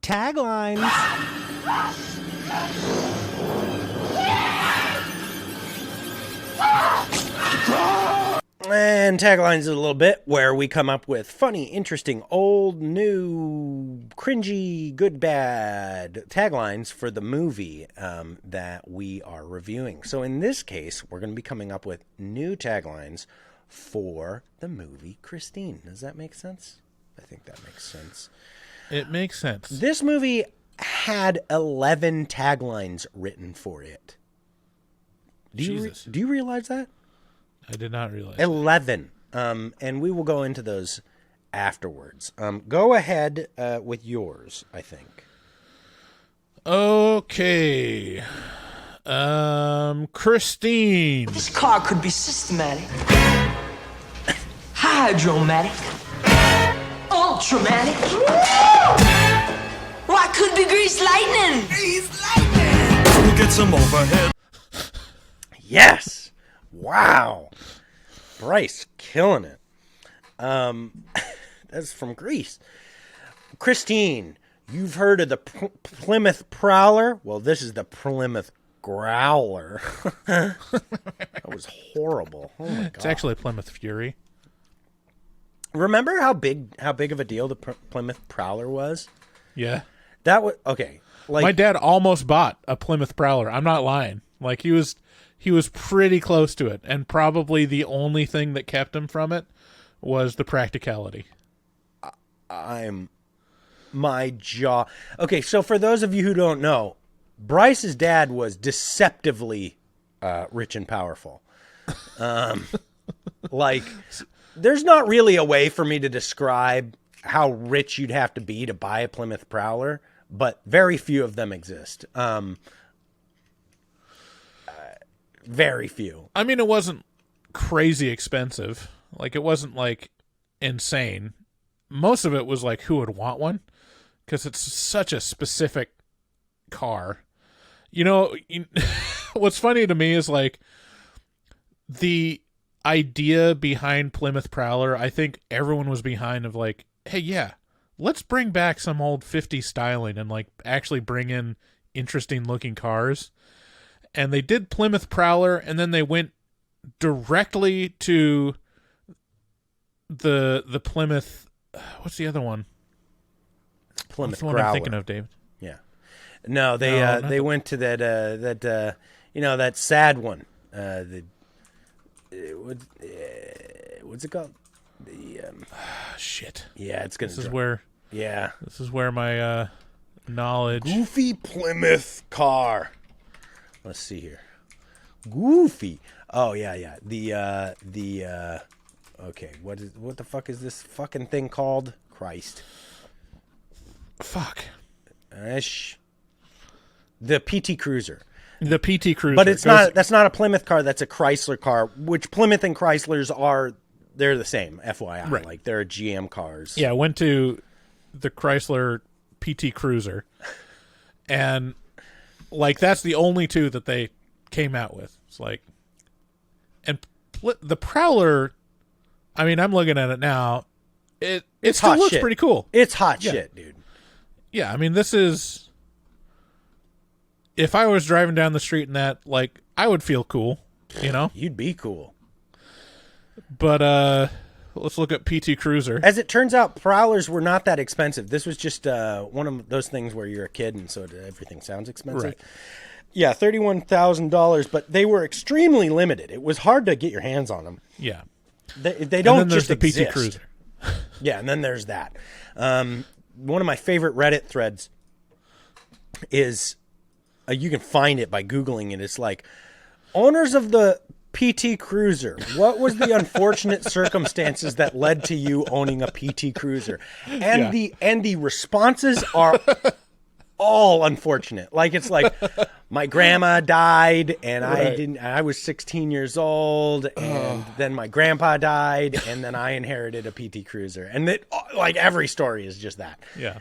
Taglines. And taglines is a little bit where we come up with funny, interesting, old, new, cringy, good, bad taglines for the movie that we are reviewing. So in this case, we're going to be coming up with new taglines for the movie Christine. Does that make sense? I think that makes sense. It makes sense. This movie had 11 taglines written for it. Do you realize that? I did not realize 11. And we will go into those afterwards. Go ahead with yours, I think. Okay. Christine. This car could be systematic, hydromatic, ultramatic. Why couldn't be greased lightning? Greased lightning. Get some overhead. Yes. Wow. Bryce killing it. That's from Greece. Christine, you've heard of the Plymouth Prowler? Well, this is the Plymouth Growler. That was horrible. Oh my god. It's actually Plymouth Fury. Remember how big of a deal the Plymouth Prowler was? Yeah. That was okay. Like, my dad almost bought a Plymouth Prowler. I'm not lying. Like he was pretty close to it, and probably the only thing that kept him from it was the practicality. My jaw. Okay, so for those of you who don't know, Bryce's dad was deceptively rich and powerful. Like, there's not really a way for me to describe how rich you'd have to be to buy a Plymouth Prowler, but very few of them exist. Very few. I mean, it wasn't crazy expensive. Like, it wasn't, like, insane. Most of it was, like, who would want one? Because it's such a specific car. You know, what's funny to me is, like, the idea behind Plymouth Prowler, I think everyone was behind of, like, hey, yeah, let's bring back some old 50s styling and, like, actually bring in interesting-looking cars. And they did Plymouth Prowler, and then they went directly to the Plymouth. What's the other one? Plymouth Growler. Growler. I'm thinking of, David. Yeah. No, they went to that sad one. What's it called? Shit. Yeah, it's gonna. This is where. Yeah. This is where my knowledge. Goofy Plymouth car. Let's see here. Goofy. Oh yeah. Okay. What the fuck is this fucking thing called? Christ. Fuck. The PT Cruiser. The PT Cruiser. But it's not. That's not a Plymouth car. That's a Chrysler car. Which Plymouth and Chryslers are. They're the same. FYI. Right. Like they're GM cars. Yeah. I went to the Chrysler PT Cruiser, and. Like, that's the only two that they came out with. It's like, and the Prowler, I mean, I'm looking at it now. It still looks pretty cool. It's hot shit, dude. Yeah, I mean, this is, if I was driving down the street in that, like, I would feel cool, you know? You'd be cool. But, let's look at PT Cruiser. As it turns out, Prowlers were not that expensive. This was just one of those things where you're a kid and so everything sounds expensive. Right. Yeah, $31,000, but they were extremely limited. It was hard to get your hands on them. Yeah. They don't and then just there's the exist. PT Cruiser. Yeah, and then there's that. One of my favorite Reddit threads is, you can find it by Googling it. It's like, owners of the PT Cruiser, what was the unfortunate circumstances that led to you owning a PT Cruiser? And the responses are all unfortunate. Like, it's like, my grandma died and I was 16 years old, and then my grandpa died, and then I inherited a PT Cruiser. And that, like, every story is just that. Yeah.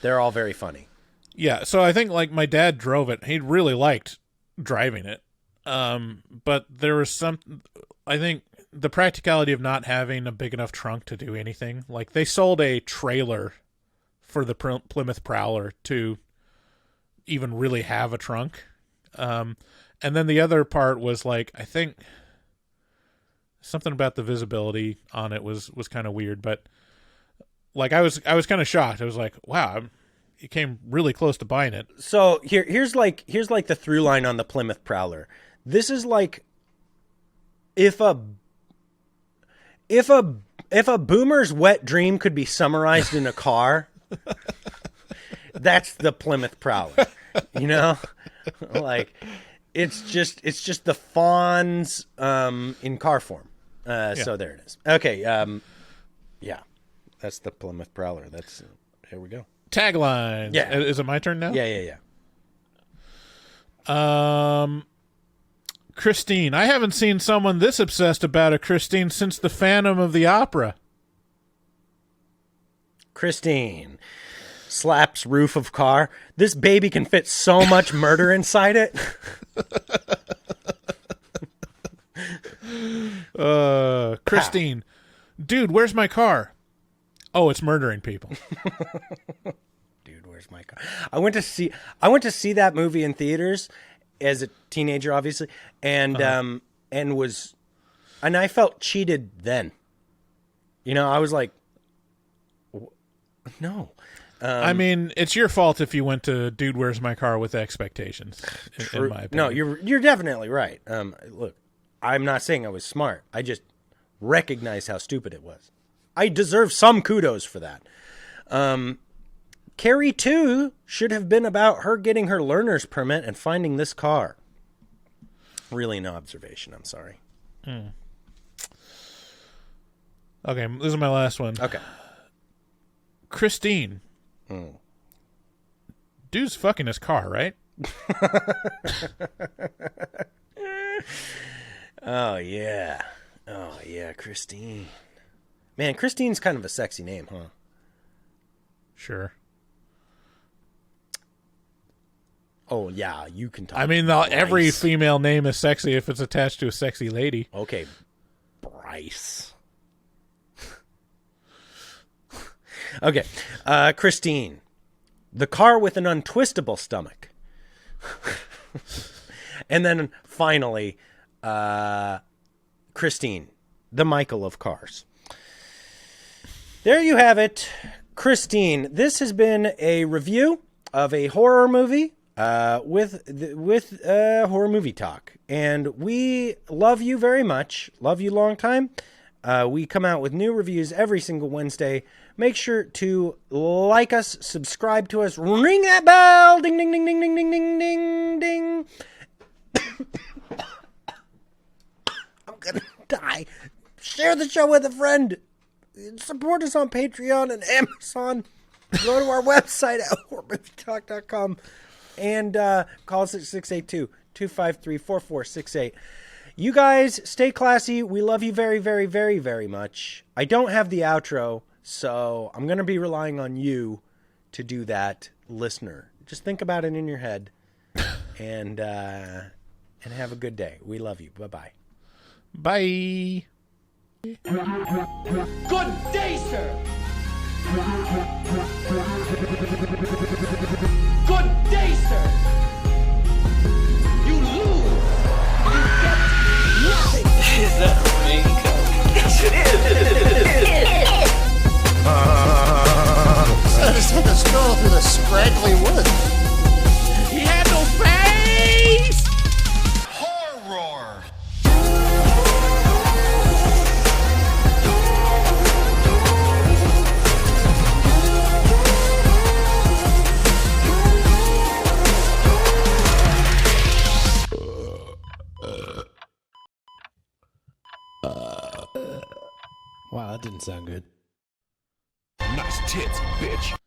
They're all very funny. Yeah, so I think, like, my dad drove it. He really liked driving it. But there was I think the practicality of not having a big enough trunk to do anything. Like, they sold a trailer for the Plymouth Prowler to even really have a trunk. And then the other part was like, I think something about the visibility on it was kind of weird, but like I was kind of shocked. I was like, wow, you came really close to buying it. So here's like the through line on the Plymouth Prowler. This is like if a boomer's wet dream could be summarized in a car, that's the Plymouth Prowler. You know, like it's just the fawns in car form. So there it is. Okay, yeah, that's the Plymouth Prowler. Here we go. Taglines. Yeah, is it my turn now? Yeah. Christine. I haven't seen someone this obsessed about a Christine since the Phantom of the Opera. Christine slaps roof of car. This baby can fit so much murder inside it. Christine. Dude, where's my car? Oh, it's murdering people. Dude, where's my car? I went to see that movie in theaters as a teenager, obviously, and I felt cheated then. You know, I was like, no. I mean, it's your fault if you went to Dude, Where's My Car with expectations, in my opinion. No, you're definitely right. Look, I'm not saying I was smart. I just recognized how stupid it was. I deserve some kudos for that. Carrie 2 should have been about her getting her learner's permit and finding this car. Really no observation, I'm sorry. Okay, this is my last one. Okay. Christine. Dude's fucking his car, right? Oh, yeah, Christine. Man, Christine's kind of a sexy name, huh? Sure. Oh, yeah, you can talk. I mean, every female name is sexy if it's attached to a sexy lady. Okay, Bryce. Okay, Christine. The car with an untwistable stomach. And then finally, Christine, the Michael of cars. There you have it, Christine. This has been a review of a horror movie with horror movie talk, and we love you very much. Love you long time. We come out with new reviews every single Wednesday. Make sure to like us, subscribe to us, ring that bell, ding ding ding ding ding ding ding ding ding. I'm gonna die. Share the show with a friend. Support us on Patreon and Amazon. Go to our website at horrormovietalk.com and call us at 682-253-4468. You guys, stay classy. We love you very, very, very, very much. I don't have the outro, so I'm going to be relying on you to do that, listener. Just think about it in your head and have a good day. We love you. Bye-bye. Bye. Good day, sir. Good day, sir. You lose. You get nothing. Is that a raincoat? Yes, it is. So to take a stroll through the scraggly woods. He had no face. Horror. Wow, that didn't sound good. Nice tits, bitch.